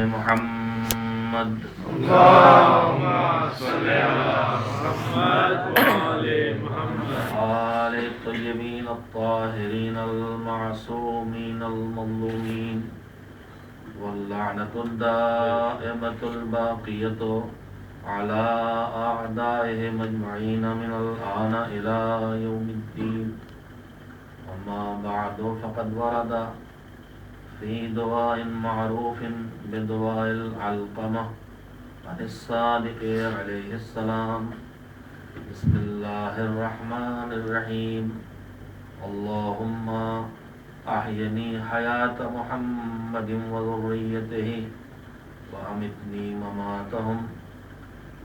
محمد اللهم صل على محمد وآل محمد آل الطيبين الطاهرين المعصومين المظلومين واللعنة الدائمة الباقية على أعدائهم أجمعين من الآن إلى يوم الدين. أما بعد فقد ورد في دعاء معروف بدعاء العلقمة عن الصادق عليه السلام: بسم الله الرحمن الرحيم. اللهم أحيني حياة محمد وذريته وأمتني مماتهم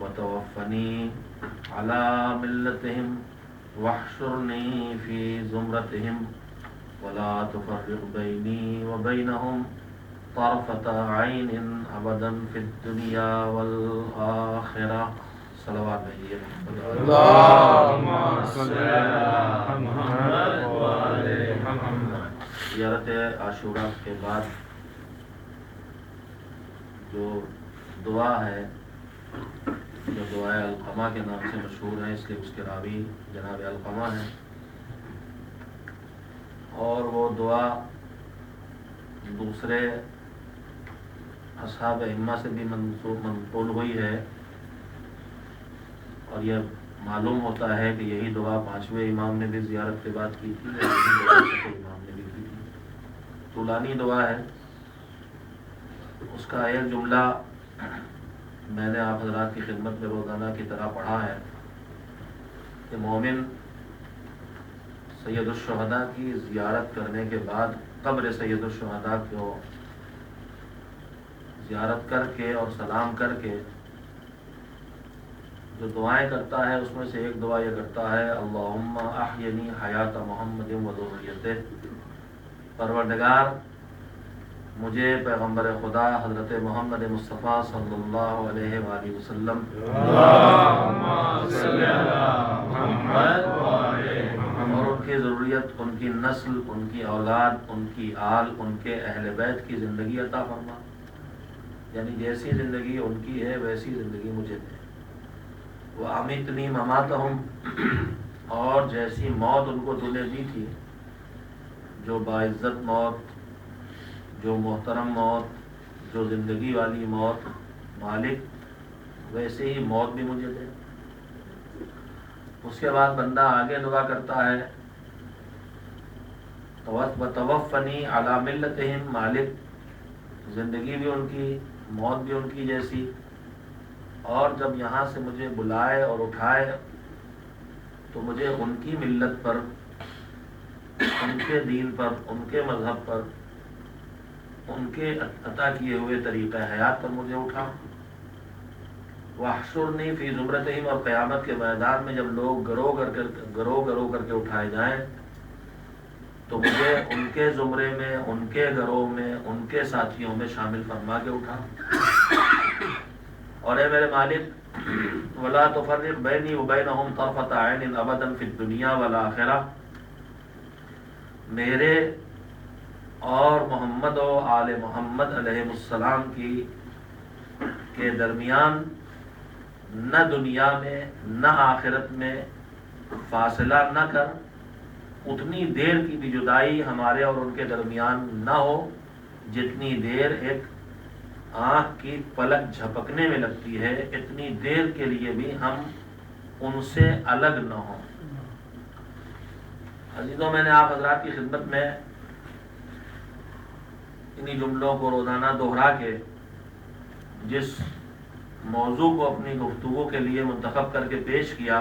وتوفني على ملتهم واحشرني في زمرتهم ولا تفرق بيني وبينهم طرفة عين أبدا في الدنيا والآخرة. صلوات بھیجیے اللهم صل على محمد وآل محمد. زیارت عاشوراء کے بعد جو دعا ہے، جو دعائے علقمہ کے نام سے مشہور ہے، اس لیے اس کے راوی جناب علقمہ ہیں، اور وہ دعا دوسرے اصحاب ائمہ سے بھی منقول ہوئی ہے، اور یہ معلوم ہوتا ہے کہ یہی دعا پانچویں امام نے بھی زیارت کے بعد کی تھی، اور یہی دعا چھٹے امام نے بھی کی تھی. طولانی دعا ہے. اس کا ایک جملہ میں نے آپ حضرات کی خدمت میں روزانہ کی طرح پڑھا ہے کہ مومن سید الشہداء کی زیارت کرنے کے بعد قبر سید الشہداء کو زیارت کر کے اور سلام کر کے جو دعائیں کرتا ہے، اس میں سے ایک دعا یہ کرتا ہے: اللہم احینی حیات محمد و ذریتہ. پروردگار، مجھے پیغمبر خدا حضرت محمد مصطفیٰ صلی اللہ علیہ وآلہ وسلم اللهم صل على محمد وآل محمد اور ان کی ضروریت، ان کی نسل، ان کی اولاد، ان کی آل، ان کے اہل بیت کی زندگی عطا فرما. یعنی جیسی زندگی ان کی ہے ویسی زندگی مجھے دے. وَأَمِتْنِي مَمَاتَهُمْ، اور جیسی موت ان کو تو نے دی تھی، جو باعزت موت، جو محترم موت، جو زندگی والی موت، مالک ویسے ہی موت بھی مجھے دے. اس کے بعد بندہ آگے دعا کرتا ہے: وَتَوَفَّنِي عَلَى مِلَّتِهِمْ. مالک، زندگی بھی ان کی، موت بھی ان کی جیسی، اور جب یہاں سے مجھے بلائے اور اٹھائے تو مجھے ان کی ملت پر، ان کے دین پر، ان کے مذہب پر، ان کے عطا کیے ہوئے طریقہ حیات پر مجھے اٹھا. واحشرنی فی زمرتہم، اور قیامت کے میدان میں جب لوگ گروہ کر کے اٹھائے جائیں تو مجھے ان کے زمرے میں، ان کے گروہ میں، ان کے ساتھیوں میں شامل فرما کے اٹھا. اور اے میرے مالک، ولا تفرق بینی وبینہم طرفۃ عین ابدا فی الدنیا والآخرہ. میرے اور محمد و آل محمد علیہ السلام کے درمیان نہ دنیا میں نہ آخرت میں فاصلہ نہ کر. اتنی دیر کی بھی جدائی ہمارے اور ان کے درمیان نہ ہو جتنی دیر ایک آنکھ کی پلک جھپکنے میں لگتی ہے، اتنی دیر کے لیے بھی ہم ان سے الگ نہ ہوں. عزیزوں، میں نے آپ حضرات کی خدمت میں انہی جملوں کو روزانہ دوہرا کے جس موضوع کو اپنی گفتگو کے لیے منتخب کر کے پیش کیا،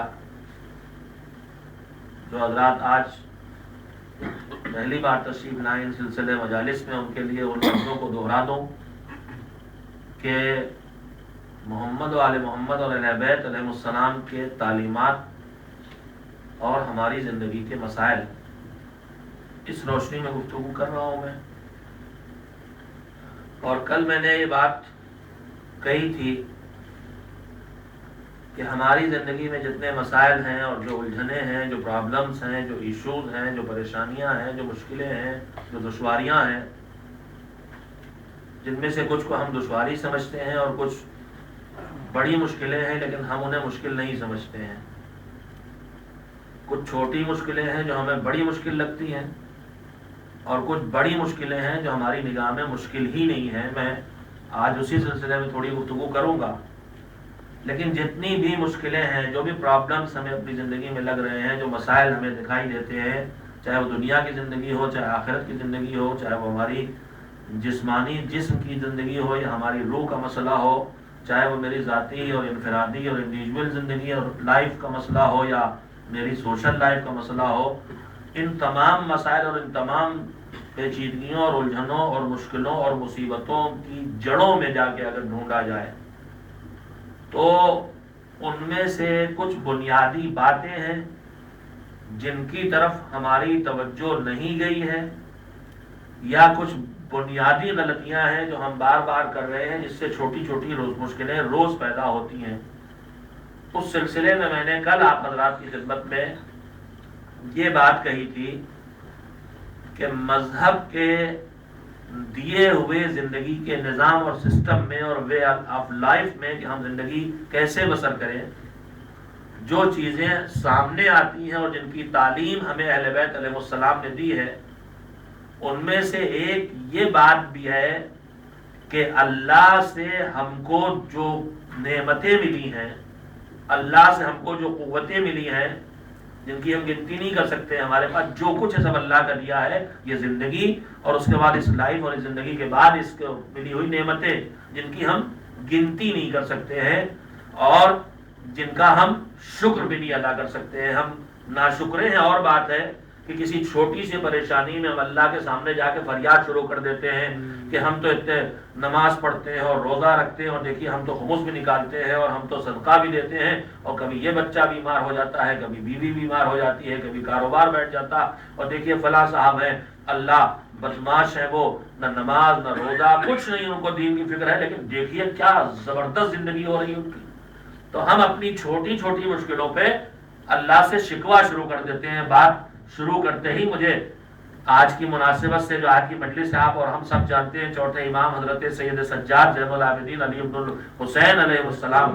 جو حضرات آج پہلی بار تشریف لائیں ان سلسلے مجالس میں، ان کے لیے ان لفظوں کو دوہرا دوں کہ محمد و آل محمد اور اہل بیت علیہ السلام کے تعلیمات اور ہماری زندگی کے مسائل، اس روشنی میں گفتگو کر رہا ہوں میں. اور کل میں نے یہ بات کہی تھی کہ ہماری زندگی میں جتنے مسائل ہیں اور جو الجھنیں ہیں، جو پرابلمس ہیں، جو ایشوز ہیں، جو پریشانیاں ہیں، جو مشکلیں ہیں، جو دشواریاں ہیں، جن میں سے کچھ کو ہم دشواری سمجھتے ہیں اور کچھ بڑی مشکلیں ہیں لیکن ہم انہیں مشکل نہیں سمجھتے ہیں. کچھ چھوٹی مشکلیں ہیں جو ہمیں بڑی مشکل لگتی ہیں اور کچھ بڑی مشکلیں ہیں جو ہماری نگاہ میں مشکل ہی نہیں ہیں. میں آج اسی سلسلے میں تھوڑی گفتگو کروں گا. لیکن جتنی بھی مشکلیں ہیں، جو بھی پرابلمس ہمیں اپنی زندگی میں لگ رہے ہیں، جو مسائل ہمیں دکھائی دیتے ہیں، چاہے وہ دنیا کی زندگی ہو، چاہے آخرت کی زندگی ہو، چاہے وہ ہماری جسمانی جسم کی زندگی ہو یا ہماری روح کا مسئلہ ہو، چاہے وہ میری ذاتی اور انفرادی اور انڈیویجول زندگی اور لائف کا مسئلہ ہو یا میری سوشل لائف کا مسئلہ ہو، ان تمام مسائل اور ان تمام پیچیدگیوں اور الجھنوں اور مشکلوں اور مصیبتوں کی جڑوں میں جا کے اگر ڈھونڈا جائے تو ان میں سے کچھ بنیادی باتیں ہیں جن کی طرف ہماری توجہ نہیں گئی ہے، یا کچھ بنیادی غلطیاں ہیں جو ہم بار بار کر رہے ہیں، جس سے چھوٹی چھوٹی مشکلیں روز پیدا ہوتی ہیں. اس سلسلے میں میں نے کل آپ حضرات کی خدمت میں یہ بات کہی تھی کہ مذہب کے دیے ہوئے زندگی کے نظام اور سسٹم میں اور وے آف لائف میں کہ ہم زندگی کیسے بسر کریں، جو چیزیں سامنے آتی ہیں اور جن کی تعلیم ہمیں اہل بیت علیہ السلام نے دی ہے، ان میں سے ایک یہ بات بھی ہے کہ اللہ سے ہم کو جو نعمتیں ملی ہیں، اللہ سے ہم کو جو قوتیں ملی ہیں جن کی ہم گنتی نہیں کر سکتے، ہمارے پاس جو کچھ ہے سب اللہ کا دیا ہے. یہ زندگی اور اس کے بعد اس لائف اور اس زندگی کے بعد اس کو ملی ہوئی نعمتیں جن کی ہم گنتی نہیں کر سکتے ہیں اور جن کا ہم شکر بھی نہیں ادا کر سکتے ہیں. ہم ناشکرے ہیں اور بات ہے کہ کسی چھوٹی سی پریشانی میں ہم اللہ کے سامنے جا کے فریاد شروع کر دیتے ہیں کہ ہم تو اتنے نماز پڑھتے ہیں اور روزہ رکھتے ہیں اور دیکھیے ہم تو خمس بھی نکالتے ہیں اور ہم تو صدقہ بھی دیتے ہیں، اور کبھی یہ بچہ بیمار ہو جاتا ہے، کبھی بیوی بیمار ہو جاتی ہے، کبھی کاروبار بیٹھ جاتا، اور دیکھیے فلاں صاحب ہیں اللہ بدماش ہے، وہ نہ نماز نہ روزہ کچھ نہیں، ان کو دین کی فکر ہے، لیکن دیکھیے کیا زبردست زندگی ہو رہی ہے ان کی. تو ہم اپنی چھوٹی چھوٹی مشکلوں پہ اللہ سے شکوہ شروع کر دیتے ہیں. بات شروع کرتے ہی مجھے آج کی مناسبت سے جو آج کی مجلس سے آپ اور ہم سب جانتے ہیں، چوتھے امام حضرت سید سجاد زین العابدین علی بن الحسین علیہ السلام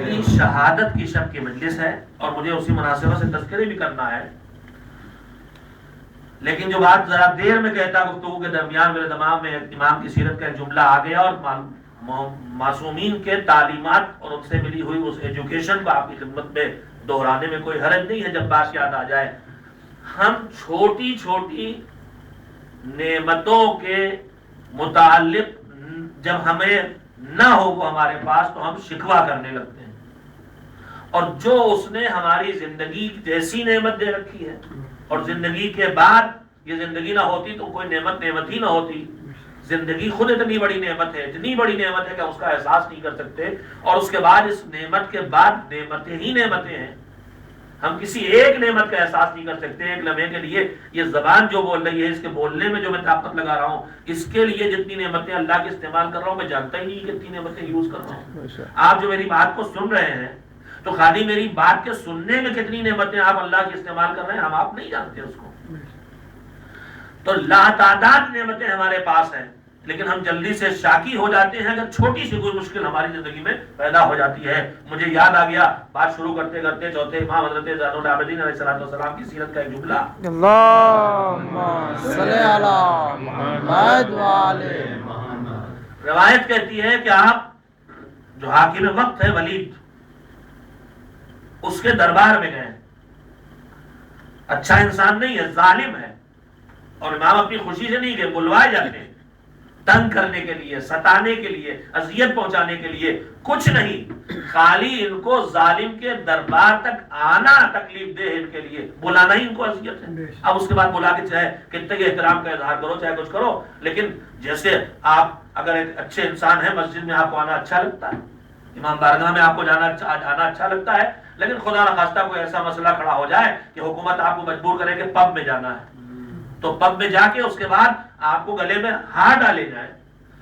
کی شہادت کی شب کی مجلس ہے، اور مجھے اسی مناسبت سے تذکرے بھی کرنا ہے. لیکن جو بات ذرا دیر میں کہتا گفتگو کے درمیان میرے دماغ میں امام کی سیرت کا ایک جملہ آ گیا، اور معصومین کے تعلیمات اور ان سے ملی ہوئی اس ایجوکیشن کو آپ کی خدمت میں دہرانے میں کوئی حرج نہیں ہے جب بات یاد آ جائے. ہم چھوٹی چھوٹی نعمتوں کے متعلق جب ہمیں نہ ہو وہ ہمارے پاس تو ہم شکوہ کرنے لگتے ہیں، اور جو اس نے ہماری زندگی جیسی نعمت دے رکھی ہے، اور زندگی کے بعد یہ زندگی نہ ہوتی تو کوئی نعمت ہی نہ ہوتی. زندگی خود اتنی بڑی نعمت ہے، اتنی بڑی نعمت ہے کہ اس کا احساس نہیں کر سکتے، اور اس کے بعد اس نعمت کے بعد نعمتیں ہی نعمتیں ہیں. ہم کسی ایک نعمت کا احساس نہیں کر سکتے ایک لمحے کے لیے. یہ زبان جو بول رہی ہے، اس کے بولنے میں جو میں طاقت لگا رہا ہوں، اس کے لیے جتنی نعمتیں اللہ کے استعمال کر رہا ہوں میں جانتا ہی نہیں کتنی نعمتیں یوز کر رہا ہوں. آپ جو میری بات کو سن رہے ہیں تو خالی میری بات کے سننے میں کتنی نعمتیں آپ اللہ کی استعمال کر رہے ہیں ہم آپ نہیں جانتے اس کو. تو لاتعداد نعمتیں ہمارے پاس ہیں، لیکن ہم جلدی سے شاکی ہو جاتے ہیں اگر چھوٹی سی کوئی مشکل ہماری زندگی میں پیدا ہو جاتی ہے. مجھے یاد آ گیا بات شروع کرتے کرتے چوتھے امام حضرت زین العابدین علیہ السلام کی سیرت کا ایک جملہ، اللہم صلی علی محمد وآلہ محمد. روایت کہتی ہے کہ آپ جو حاکم وقت ہے ولید، اس کے دربار میں گئے. اچھا انسان نہیں ہے، ظالم ہے، اور امام اپنی خوشی سے نہیں گئے، بلوائے جاتے ہیں تنگ کرنے کے لیے، ستانے کے لیے، اذیت پہنچانے کے لیے، کچھ نہیں، خالی ان کو ظالم کے دربار تک آنا تکلیف دہ ان کے لیے، بلانا ہی ان کو اذیت ہے. اب اس کے بعد بلا کے چاہے کتنے کے احترام کا اظہار کرو چاہے کچھ کرو، لیکن جیسے آپ اگر ایک اچھے انسان ہیں، مسجد میں آپ کو آنا اچھا لگتا ہے، امام بارگاہ میں آپ کو آنا اچھا لگتا ہے، لیکن خدا نخواستہ کوئی ایسا مسئلہ کھڑا ہو جائے کہ حکومت آپ کو مجبور کرے کہ پب میں جانا ہے، تو پب میں جا کے اس کے بعد آپ کو گلے میں ہار ڈالے جائیں،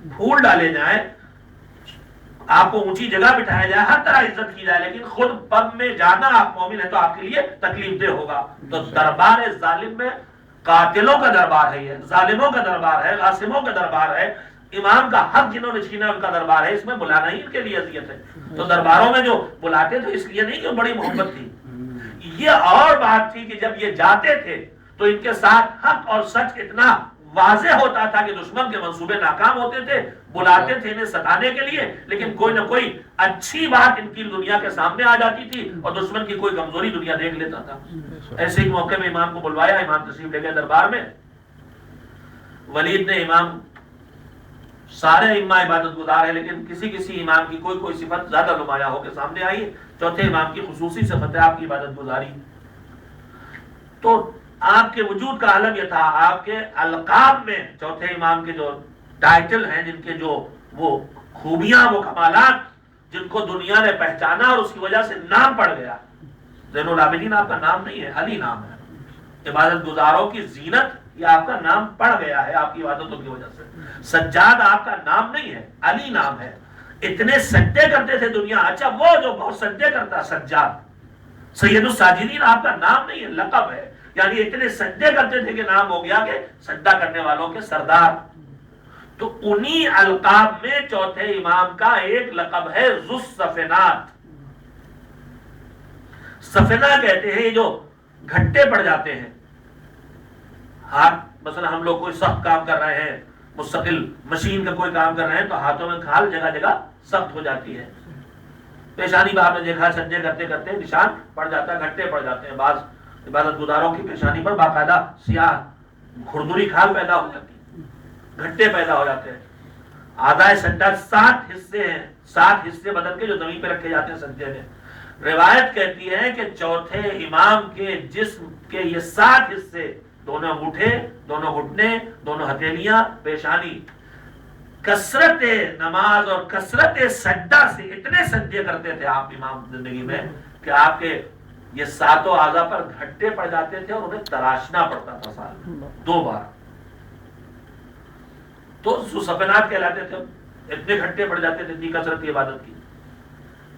پھول ڈالے جائیں، آپ کو اونچی جگہ بٹھایا جائے، ہر طرح عزت کی جائے، لیکن خود پب میں جانا آپ مومن ہے تو آپ کے لیے تکلیف دہ ہوگا. تو دربار ظالم میں قاتلوں کا دربار ہے، یہ ظالموں کا دربار ہے، غاصبوں کا دربار ہے، امام کا حق جنہوں نے چھینا ان کا دربار ہے، اس میں بلانا ہی ان کے لیے اذیت ہے۔ تو درباروں میں جو بلاتے تھے اس لیے نہیں کہ بڑی محبت تھی، یہ اور بات تھی کہ جب یہ جاتے تھے تو ان کے ساتھ حق اور سچ اتنا واضح ہوتا تھا کہ دشمن کے منصوبے ناکام ہوتے تھے، بلاتے تھے انہیں ستانے کے لیے، لیکن کوئی نہ کوئی اچھی بات ان کی دنیا کے سامنے آ جاتی تھی اور دشمن کی کوئی کمزوری دنیا دیکھ لیتا تھا۔ ایسے ہی موقع میں امام کو بلوایا، امام تشریف لے گئے دربار میں۔ ولید نے امام، سارے امام عبادت گزار ہیں لیکن کسی کسی امام کی کوئی صفت زیادہ نمایاں ہو کے سامنے آئی ہے۔ چوتھے امام کی خصوصی صفت ہے آپ کی عبادت گزاری۔ تو آپ کے وجود کا عالم یہ تھا، آپ کے القاب میں چوتھے امام کے جو ٹائٹل ہیں، جن کے جو وہ خوبیاں، وہ کمالات جن کو دنیا نے پہچانا اور اس کی وجہ سے نام پڑ گیا۔ زین العابدین آپ کا نام نہیں ہے، علی نام ہے۔ عبادت گزاروں کی زینت، یہ آپ کا نام پڑ گیا ہے آپ کی عبادتوں کی وجہ سے۔ سجاد آپ کا نام نہیں ہے، علی نام ہے۔ اتنے سجدے کرتے تھے دنیا، اچھا وہ جو بہت سجدے کرتا سجاد، سید الساجدین آپ کا نام نہیں ہے، لقب ہے، یعنی اتنے سجدے کرتے تھے کہ نام ہو گیا کہ سجدہ کرنے والوں کے سردار۔ تو انہی القاب میں چوتھے امام کا ایک لقب ہے ذو الصفنات۔ صفنہ کہتے ہیں جو گھٹے پڑ جاتے ہیں، ہاتھ مثلا ہم لوگ کوئی سخت کام کر رہے ہیں، مستقل مشین کا کوئی کام کر رہے ہیں تو ہاتھوں میں کھال جگہ جگہ سخت ہو جاتی ہے۔ پیشانی میں آپ نے دیکھا سجدے کرتے کرتے نشان پڑ جاتا ہے، گھٹے پڑ جاتے ہیں۔ بعض عبادت گزاروں کی پیشانی پر باقاعدہ سیاہ کھردری کھال پیدا ہو جاتی ہے، گھٹے پیدا ہو جاتے ہیں۔ اعضائے سجدہ 7 حصے ہیں، 7 حصے بدن کے جو زمین پہ رکھے جاتے ہیں سجدے میں۔ روایت کہتی ہے کہ چوتھے امام کے جسم کے یہ 7 حصے، دونوں انگوٹھے، دونوں گھٹنے، دونوں ہتھیلیاں، پیشانی، کثرت نماز اور کثرت سجدہ سے اتنے سجدے کرتے تھے آپ امام زندگی میں کہ آپ کے یہ 7 اعضاء پر گھٹے پڑ جاتے تھے اور انہیں تراشنا پڑتا تھا سال میں 2 بار۔ تو سفنات کہلاتے تھے، اتنے گھٹے پڑ جاتے تھے اتنی کثرت کی عبادت کی۔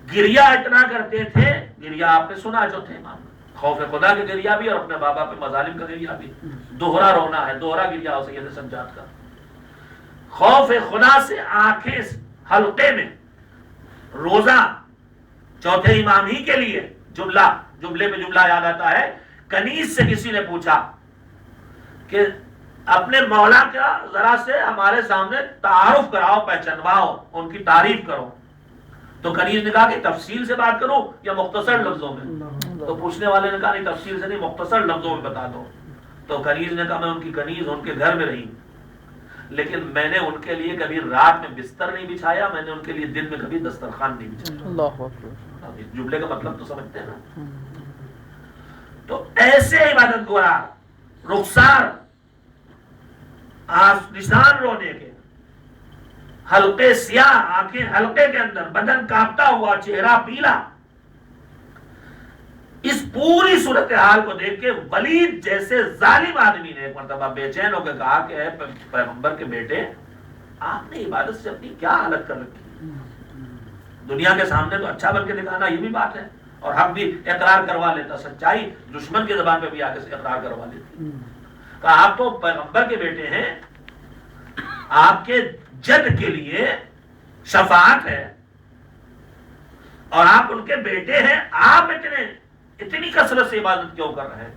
گریا اتنا کرتے تھے، گریا آپ نے سنا چوتھے امام، خوف خدا کے گریا بھی اور اپنے بابا پہ مظالم کا گریا بھی، دوہرا رونا ہے، دوہرا گریا ہو سید سجاد کا۔ خوف خدا سے آنکھیں حلقے میں، روزہ چوتھے امام ہی کے لیے۔ جملے میں جملہ یاد آتا ہے، کنیز سے کسی نے پوچھا کہ اپنے مولا کا ذرا سے ہمارے سامنے تعارف کراؤ، پہچنواؤ، ان کی تعریف کرو۔ تو کنیز نے کہا کہ تفصیل سے بات کرو یا مختصر لفظوں میں؟ تو پوچھنے والے نے کہا نہیں، تفصیل سے نہیں، مختصر لفظوں میں بتا دو۔ تو کنیز نے کہا میں ان کی کنیز ان کے گھر میں رہی، لیکن میں نے ان کے لیے کبھی رات میں بستر نہیں بچھایا، میں نے ان کے لیے دن میں کبھی دسترخوان نہیں بچھایا۔ اللہ اکبر۔ جملے کا مطلب تو سمجھتے ہیں نا؟ تو ایسے عبادت گزار، رخسار، نشان رونے کے، حلقے سیاہ، آنکھیں حلقے کے اندر، بدن کانپتا ہوا، چہرہ پیلا، اس پوری صورتحال کو دیکھ کے ولید جیسے ظالم آدمی نے ایک مرتبہ بے چین ہو کے کہا کہ اے پیغمبر کے بیٹے، آپ نے عبادت سے اپنی کیا حالت کر رکھی؟ دنیا کے سامنے تو اچھا بن کے دکھانا یہ بھی بات ہے، اور حق بھی اقرار کروا لیتا، سچائی دشمن کی زبان پہ بھی آگے سے اقرار کروا لیتی۔ کہا آپ تو پیغمبر کے بیٹے ہیں، آپ کے جد کے لیے شفاعت ہے اور آپ ان کے بیٹے ہیں، آپ اتنی کثرت سے عبادت کیوں کر رہے ہیں؟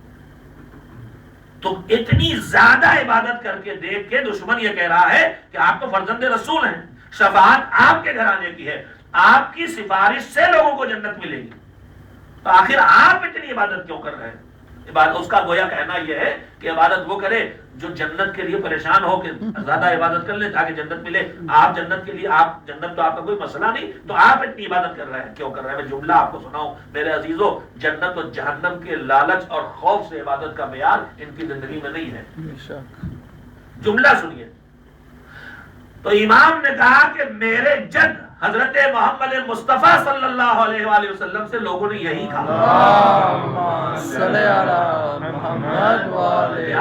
تو اتنی زیادہ عبادت کر کے دیکھ کے دشمن یہ کہہ رہا ہے کہ آپ تو فرزند رسول ہیں، شفاعت آپ کے گھرانے کی ہے، آپ کی سفارش سے لوگوں کو جنت ملے گی، تو آخر آپ اتنی عبادت کیوں کر رہے ہیں؟ عبادت، اس کا گویا کہنا یہ ہے کہ عبادت وہ کرے جو جنت کے لیے پریشان ہو کہ زیادہ عبادت کر لے تاکہ جنت ملے۔ آپ جنت کے لیے، آپ جنت تو آپ کا کوئی مسئلہ نہیں، تو آپ اتنی عبادت کر رہے ہیں کیوں کر رہے ہیں؟ میں جملہ آپ کو سناؤں میرے عزیزوں، جنت و جہنم کے لالچ اور خوف سے عبادت کا معیار ان کی زندگی میں نہیں ہے۔ جملہ سنیے، تو امام نے کہا کہ میرے جد حضرت محمد مصطفیٰ صلی اللہ علیہ وآلہ وسلم سے لوگوں نے یہی کہا،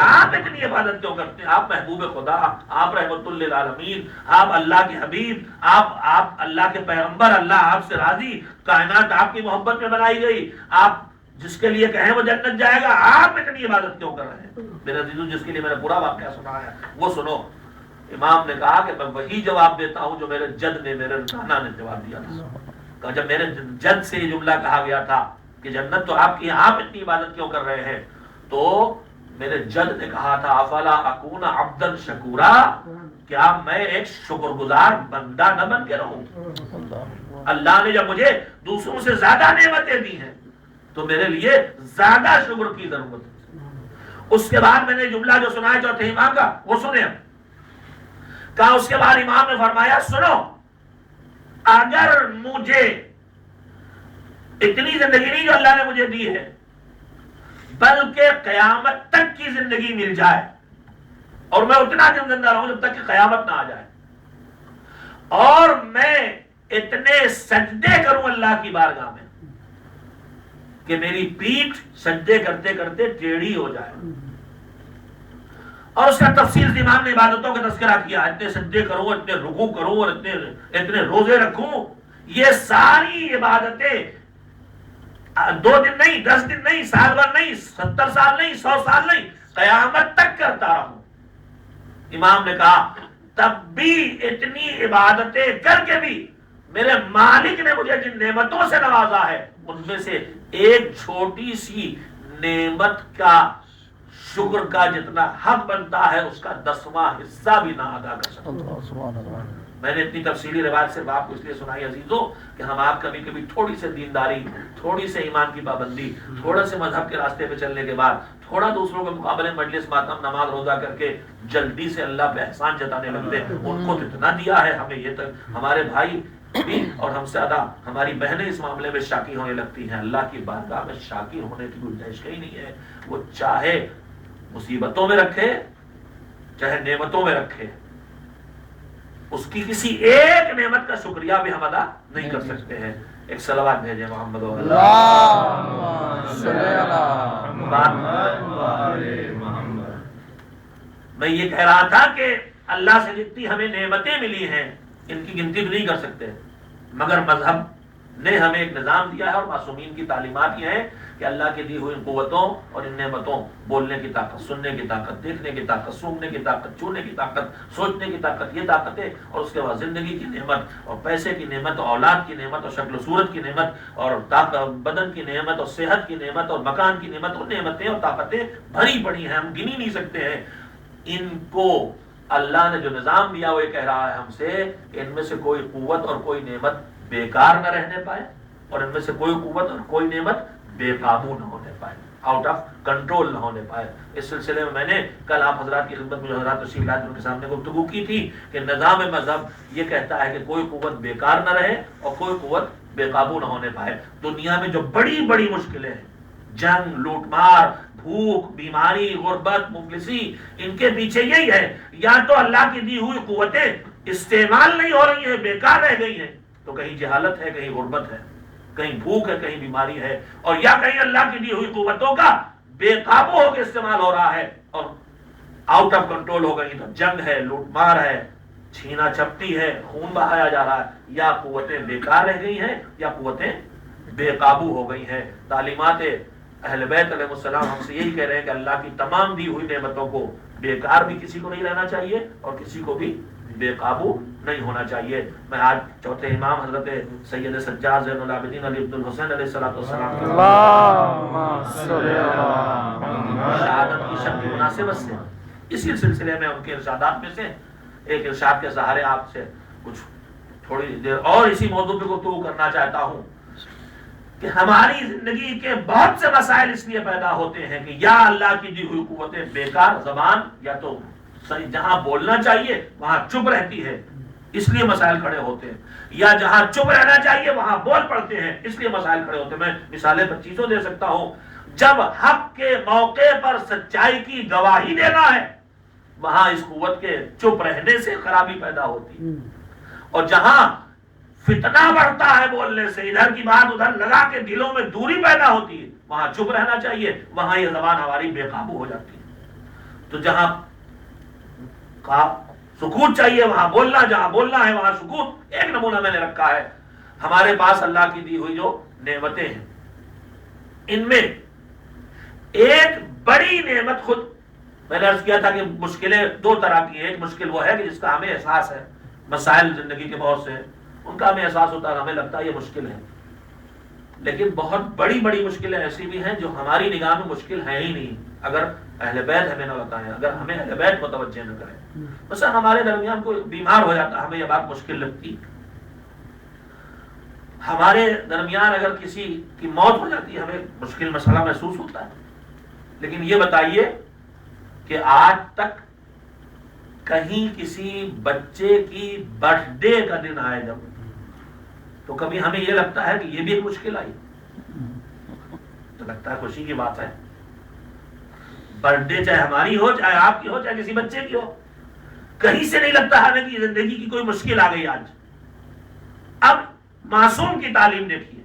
آپ اتنی عبادت کیوں کرتے ہیں؟ آپ محبوب خدا، آپ رحمت للعالمین، آپ اللہ کے حبیب، آپ اللہ کے پیغمبر، اللہ آپ سے راضی، کائنات آپ کی محبت میں بنائی گئی، آپ جس کے لیے کہیں وہ جنت جائے گا، آپ اتنی عبادت کیوں کر رہے ہیں؟ میرے عزیزو، جس کے لیے میں نے پورا واقعہ سنا ہے وہ سنو۔ امام نے کہا کہ میں وہی جواب دیتا ہوں جو میرے جد نے، میرے نانا نے جواب دیا تھا۔ جب میرے جد سے یہ جملہ کہا گیا تھا کہ جنت تو آپ کی، آپ اتنی عبادت کیوں کر رہے ہیں، تو میرے جد نے کہا تھا افلا اکون عبدا شکورا، کیا میں ایک شکر گزار بندہ نہ بن کے رہوں؟ اللہ نے جب مجھے دوسروں سے زیادہ نعمتیں دی ہیں تو میرے لیے زیادہ شکر کی ضرورت ہے۔ اس کے بعد میں نے جملہ جو سنا ہے چوتھے امام کا وہ سنے، کہا اس کے بعد امام نے فرمایا سنو، اگر مجھے اتنی زندگی نہیں جو اللہ نے مجھے دی ہے، بلکہ قیامت تک کی زندگی مل جائے، اور میں اتنا دن زندہ رہوں جب تک کہ قیامت نہ آ جائے، اور میں اتنے سجدے کروں اللہ کی بارگاہ میں کہ میری پیٹھ سجدے کرتے کرتے ٹیڑھی ہو جائے، اور اس کا تفصیل سے امام نے عبادتوں کا تذکرہ کیا، اتنے سجدے کروں، اتنے رکوع کروں، اور اتنے روزے رکھوں، یہ ساری عبادتیں 2 دن نہیں، 10 دن نہیں، سال بھر نہیں، 70 سال نہیں، 100 سال نہیں، قیامت تک کرتا رہوں۔ امام نے کہا تب بھی اتنی عبادتیں کر کے بھی میرے مالک نے مجھے جن نعمتوں سے نوازا ہے ان میں سے ایک چھوٹی سی نعمت کا شکر کا جتنا حق بنتا ہے اس کا 10واں حصہ بھی نہ ادا کر سکتا۔ میں نے اتنی تفصیلی روایت صرف آپ کو اس لیے سنائی عزیزوں کہ ہم آپ کبھی کبھی تھوڑی سے دینداری، تھوڑی سے ایمان کی پابندی، تھوڑا سے مذہب کے راستے پہ چلنے کے بعد، تھوڑا دوسروں کے مقابلے مجلس ماتم نماز روزہ کر کے جلدی سے اللہ پہ احسان جتانے لگتے ہیں۔ ان کو اتنا دیا ہے ہمیں، یہ تک ہمارے بھائی بھی اور ہم سے زیادہ ہماری بہنیں اس معاملے میں شاکی ہونے لگتی ہیں۔ اللہ کی بارگاہ میں شاکی ہونے کی گنجائش ہی نہیں ہے۔ وہ چاہے مصیبتوں میں رکھے چاہے نعمتوں میں رکھے، اس کی کسی ایک نعمت کا شکریہ بھی ہم ادا نہیں کر سکتے ہیں۔ ایک صلوات بھیجیں محمد میں یہ کہہ رہا تھا کہ اللہ سے جتنی ہمیں نعمتیں ملی ہیں ان کی گنتی بھی نہیں کر سکتے، مگر مذہب نے ہمیں ایک نظام دیا ہے، اور معصومین کی تعلیمات یہ ہیں کہ اللہ کی دی ہوئی قوتوں اور ان نعمتوں، بولنے کی طاقت، سننے کی طاقت، دیکھنے کی طاقت، سونگنے کی طاقت، چھونے کی طاقت، سوچنے کی طاقت، یہ طاقتیں، اور اس کے بعد زندگی کی نعمت اور پیسے کی نعمت اور اولاد کی نعمت اور شکل و صورت کی نعمت اور بدن کی نعمت اور صحت کی نعمت اور مکان کی نعمت، اور نعمتیں اور طاقتیں بھری پڑی ہیں، ہم گنی نہیں سکتے ہیں۔ ان کو اللہ نے جو نظام دیا وہ یہ کہہ رہا ہے ہم سے کہ ان میں سے کوئی قوت اور کوئی نعمت بیکار نہ رہنے پائے، اور ان میں سے کوئی قوت اور کوئی نعمت بے قابو نہ ہونے پائے، آؤٹ آف کنٹرول نہ ہونے پائے۔ اس سلسلے میں نے کل آپ حضرات کی خدمت میں جو حضرات تشریف لائے ان کے سامنے گفتگو کی تھی کہ نظام مذہب یہ کہتا ہے کہ کوئی قوت بیکار نہ رہے اور کوئی قوت بے قابو نہ ہونے پائے۔ دنیا میں جو بڑی بڑی مشکلیں ہیں، جنگ، لوٹ مار، بھوک، بیماری، غربت، مفلسی، ان کے پیچھے یہی ہے، یا تو اللہ کی دی ہوئی قوتیں استعمال نہیں ہو رہی ہیں، بیکار رہ گئی ہیں، تو کہیں جہالت ہے، کہیں غربت ہے، کہیں بھوک ہے، کہیں بیماری ہے، اور یا کہیں اللہ کی دی ہوئی قوتوں کا بے قابو ہو کے استعمال ہو رہا ہے اور آؤٹ آف کنٹرول ہو گئی، تو جنگ ہے، لوٹ مار ہے، چھینا چھپٹی ہے، خون بہایا جا رہا ہے، یا قوتیں بیکار رہ گئی ہیں یا قوتیں بے قابو ہو گئی ہیں۔ تعلیمات اہل بیت علیہ السلام ہم سے یہی کہہ رہے ہیں کہ اللہ کی تمام دی ہوئی نعمتوں کو بیکار بھی کسی کو نہیں رہنا چاہیے اور کسی کو بھی بے قابو نہیں ہونا چاہیے۔ میں آج چوتھے امام حضرت سید سجاد زین العابدین علی عبد الحسین علیہ السلام کی شہادت کی شب کی مناسبت سے اسی سلسلے میں ان کے ارشادات میں سے ایک ارشاد کے سہارے آپ سے کچھ تھوڑی دیر اور اسی موضوع پہ گفتگو کرنا چاہتا ہوں کہ ہماری زندگی کے بہت سے مسائل اس لیے پیدا ہوتے ہیں کہ یا اللہ کی دی ہوئی قوتیں بیکار، زبان یا تو جہاں بولنا چاہیے وہاں چپ رہتی ہے اس لیے مسائل کھڑے ہوتے ہیں، یا جہاں چپ رہنا چاہیے وہاں بول پڑتے ہیں اس لیے مسائل کھڑے ہوتے ہیں۔ میں مثالیں 25 دے سکتا ہوں۔ جب حق کے موقع پر سچائی کی گواہی دینا ہے وہاں اس قوت کے چپ رہنے سے خرابی پیدا ہوتی ہے، اور جہاں فتنہ بڑھتا ہے بولنے سے، ادھر کی بات ادھر لگا کے دلوں میں دوری پیدا ہوتی ہے، وہاں چپ رہنا چاہیے، وہاں یہ زبان ہماری بے قابو ہو جاتی ہے۔ تو جہاں سکوت چاہیے وہاں بولنا، جہاں بولنا ہے وہاں سکوت۔ ایک نمونہ میں نے رکھا ہے، ہمارے پاس اللہ کی دی ہوئی جو نعمتیں ہیں ان میں ایک بڑی نعمت خود میں نے عرض کیا تھا کہ مشکلیں دو طرح کی ہیں. ایک مشکل وہ ہے کہ جس کا ہمیں احساس ہے, مسائل زندگی کے بہت سے ہیں, ان کا ہمیں احساس ہوتا ہے, ہمیں لگتا ہے یہ مشکل ہے. لیکن بہت بڑی بڑی مشکلیں ایسی بھی ہیں جو ہماری نگاہ میں مشکل ہیں ہی نہیں, اگر اہل بیت ہمیں نہ بتائیں, اگر ہمیں اہل بیت متوجہ نہ کریں. مثلا ہمارے درمیان کوئی بیمار ہو جاتا ہے, ہمیں یہ بات مشکل لگتی. ہمارے درمیان اگر کسی کی موت ہو جاتی ہے, ہمیں مشکل مسئلہ محسوس ہوتا ہے. لیکن یہ بتائیے کہ آج تک کہیں کسی بچے کی برتھ ڈے کا دن آئے جب, تو کبھی ہمیں یہ لگتا ہے کہ یہ بھی ایک مشکل آئی؟ تو لگتا ہے خوشی کی بات ہے. برتھ ڈے چاہے ہماری ہو, چاہے آپ کی ہو, چاہے کسی بچے کی ہو, کہیں سے نہیں لگتا ہمیں کہ زندگی کی کوئی مشکل آ گئی آج. اب معصوم کی تعلیم دیکھیے.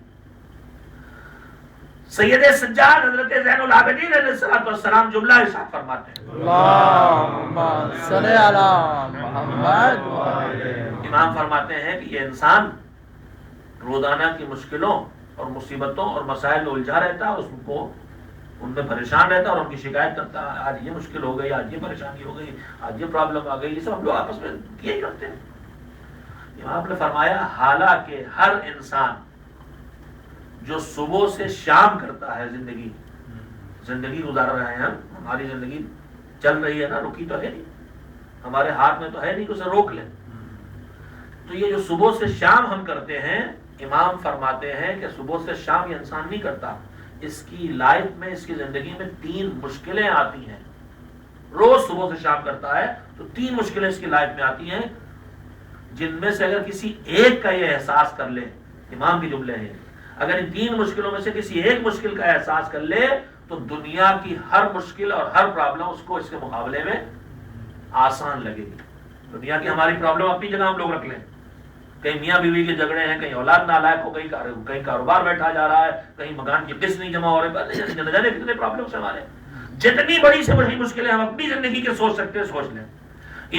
سید سجاد حضرت زین العابدین علیہ السلام جملہ ارشاد فرماتے ہیں, اللہم صلی علی محمد وعلی. امام فرماتے ہیں کہ یہ انسان روزانہ کی مشکلوں اور مصیبتوں اور مسائل میں الجھا رہتا ہے, اس کو ان میں پریشان رہتا ہے اور ان کی شکایت کرتا ہے, آج یہ مشکل ہو گئی, آج یہ پریشانی ہو گئی, آج یہ پرابلم آ گئی. یہ سب ہم لوگ آپس میں یہی کرتے ہیں. امام نے فرمایا حالانکہ ہر انسان جو صبح سے شام کرتا ہے, زندگی گزار رہے ہیں, ہماری زندگی چل رہی ہے نا, رکی تو ہے نہیں, ہمارے ہاتھ میں تو ہے نہیں کہ اسے روک لیں. تو یہ جو صبح سے شام ہم کرتے ہیں, امام فرماتے ہیں کہ صبح سے شام یہ انسان نہیں کرتا, اس کی لائف میں, اس کی زندگی میں 3 مشکلیں آتی ہیں. روز صبح سے شام کرتا ہے تو 3 مشکلیں اس کی لائف میں آتی ہیں, جن میں سے اگر کسی ایک کا یہ احساس کر لے, امام کی جملے ہیں, اگر ان 3 مشکلوں میں سے کسی ایک مشکل کا احساس کر لے تو دنیا کی ہر مشکل اور ہر پرابلم اس کو اس کے مقابلے میں آسان لگے گی. دنیا کی ہماری پرابلم اپنی جگہ ہم لوگ رکھ لیں, کہیں میاں بیوی کے جھگڑے ہیں, کہیں اولاد نالائق ہو, کہیں کاروبار بیٹھا جا رہا ہے, کہیں مکان کی قسط نہیں جمع ہو رہے, نہ جانے کتنے پرابلمس ہمارے. جتنی بڑی سے بڑی مشکلیں ہم اپنی زندگی کے سوچ سکتے ہیں, سوچ لیں.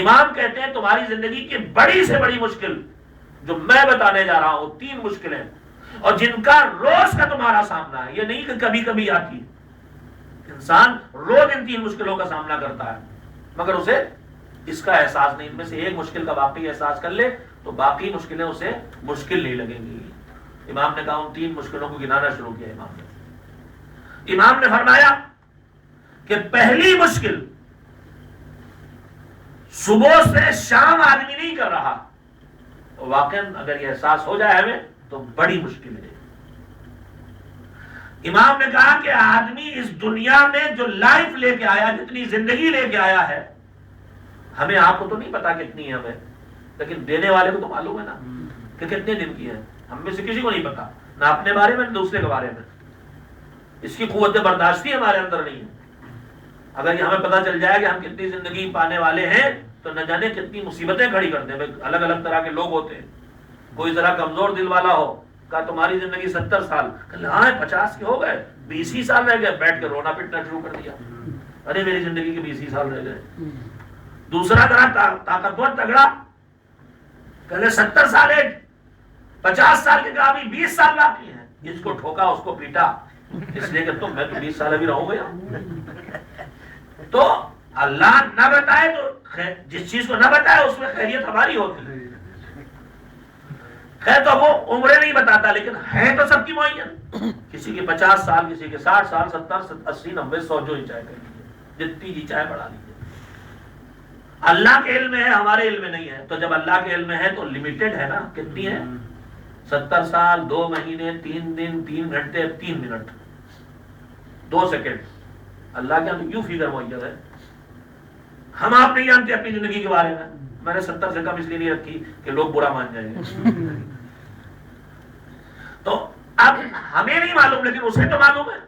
امام کہتے ہیں تمہاری زندگی کی بڑی سے بڑی مشکل جو میں بتانے جا رہا ہوں 3 مشکلیں, اور جن کا روز کا تمہارا سامنا ہے, یہ نہیں کہ کبھی کبھی آتی. انسان روز ان 3 مشکلوں کا سامنا کرتا ہے, مگر اسے اس کا احساس نہیں. ان میں سے ایک مشکل کا واقعی احساس کر لے تو باقی مشکلیں اسے مشکل نہیں لگیں گی. امام نے کہا ان 3 مشکلوں کو گنانا شروع کیا. امام نے فرمایا کہ پہلی مشکل صبح سے شام آدمی نہیں کر رہا, واقعا اگر یہ احساس ہو جائے ہمیں تو بڑی مشکل ہے. امام نے کہا کہ آدمی اس دنیا میں جو لائف لے کے آیا, جتنی زندگی لے کے آیا ہے, ہمیں آپ کو تو نہیں پتا کتنی ہے ہمیں, لیکن دینے والے کو تو معلوم ہے نا کہ کتنے دن کی ہے. ہم میں سے کسی کو نہیں پتا, نہ اپنے بارے میں نہ دوسرے کے بارے میں. اس کی قوت برداشتی ہمارے اندر نہیں ہے. اگر یہ ہمیں پتا چل جائے کہ ہم کتنی زندگی پانے والے ہیں تو نہ جانے کتنی مصیبتیں کھڑی کرتے ہیں. الگ الگ طرح کے لوگ ہوتے ہیں. کوئی ذرا کمزور دل والا ہو, کہا تمہاری زندگی 70 سال, ہاں 50 کے ہو گئے, 20 ہی سال رہ گئے, بیٹھ کے رونا پٹنا شروع کر دیا, ارے میری زندگی کے 20 ہی سال رہ گئے. دوسرا ذرا طاقتور تگڑا, کہلے 70 سال ہے, 50 سال کے کہا 20 سال باقی ہیں. اس کو ٹھوکا, اس کو پیٹا, اس لیے کہ میں تو 20 سال ابھی رہوں گا. تو اللہ نہ بتائے تو جس چیز کو نہ بتائے اس میں خیریت ہماری ہوتی ہے. خیر تو وہ عمریں نہیں بتاتا, لیکن ہے تو سب کی معین. کسی کے 50 سال, کسی کے 60 سال, 70, 80, 90, 100 جو ہی چاہے کر لیجیے, جتنی جی چاہے بڑھا لیجیے. اللہ کے علم میں ہے, ہمارے علم میں نہیں ہے. تو جب اللہ کے علم میں ہے تو لمیٹڈ ہے نا, کتنی ہے, 70 سال, 2 مہینے, 3 دن, 3 گھنٹے, 3 منٹ, 2 سیکنڈ. اللہ کے یوں فگر معین ہے. ہم آپ نہیں جانتے اپنی زندگی کے بارے میں. میں نے 70 سے کم اس لیے نہیں رکھی کہ لوگ برا مان جائیں گے. تو اب ہمیں نہیں معلوم, لیکن اسے تو معلوم ہے.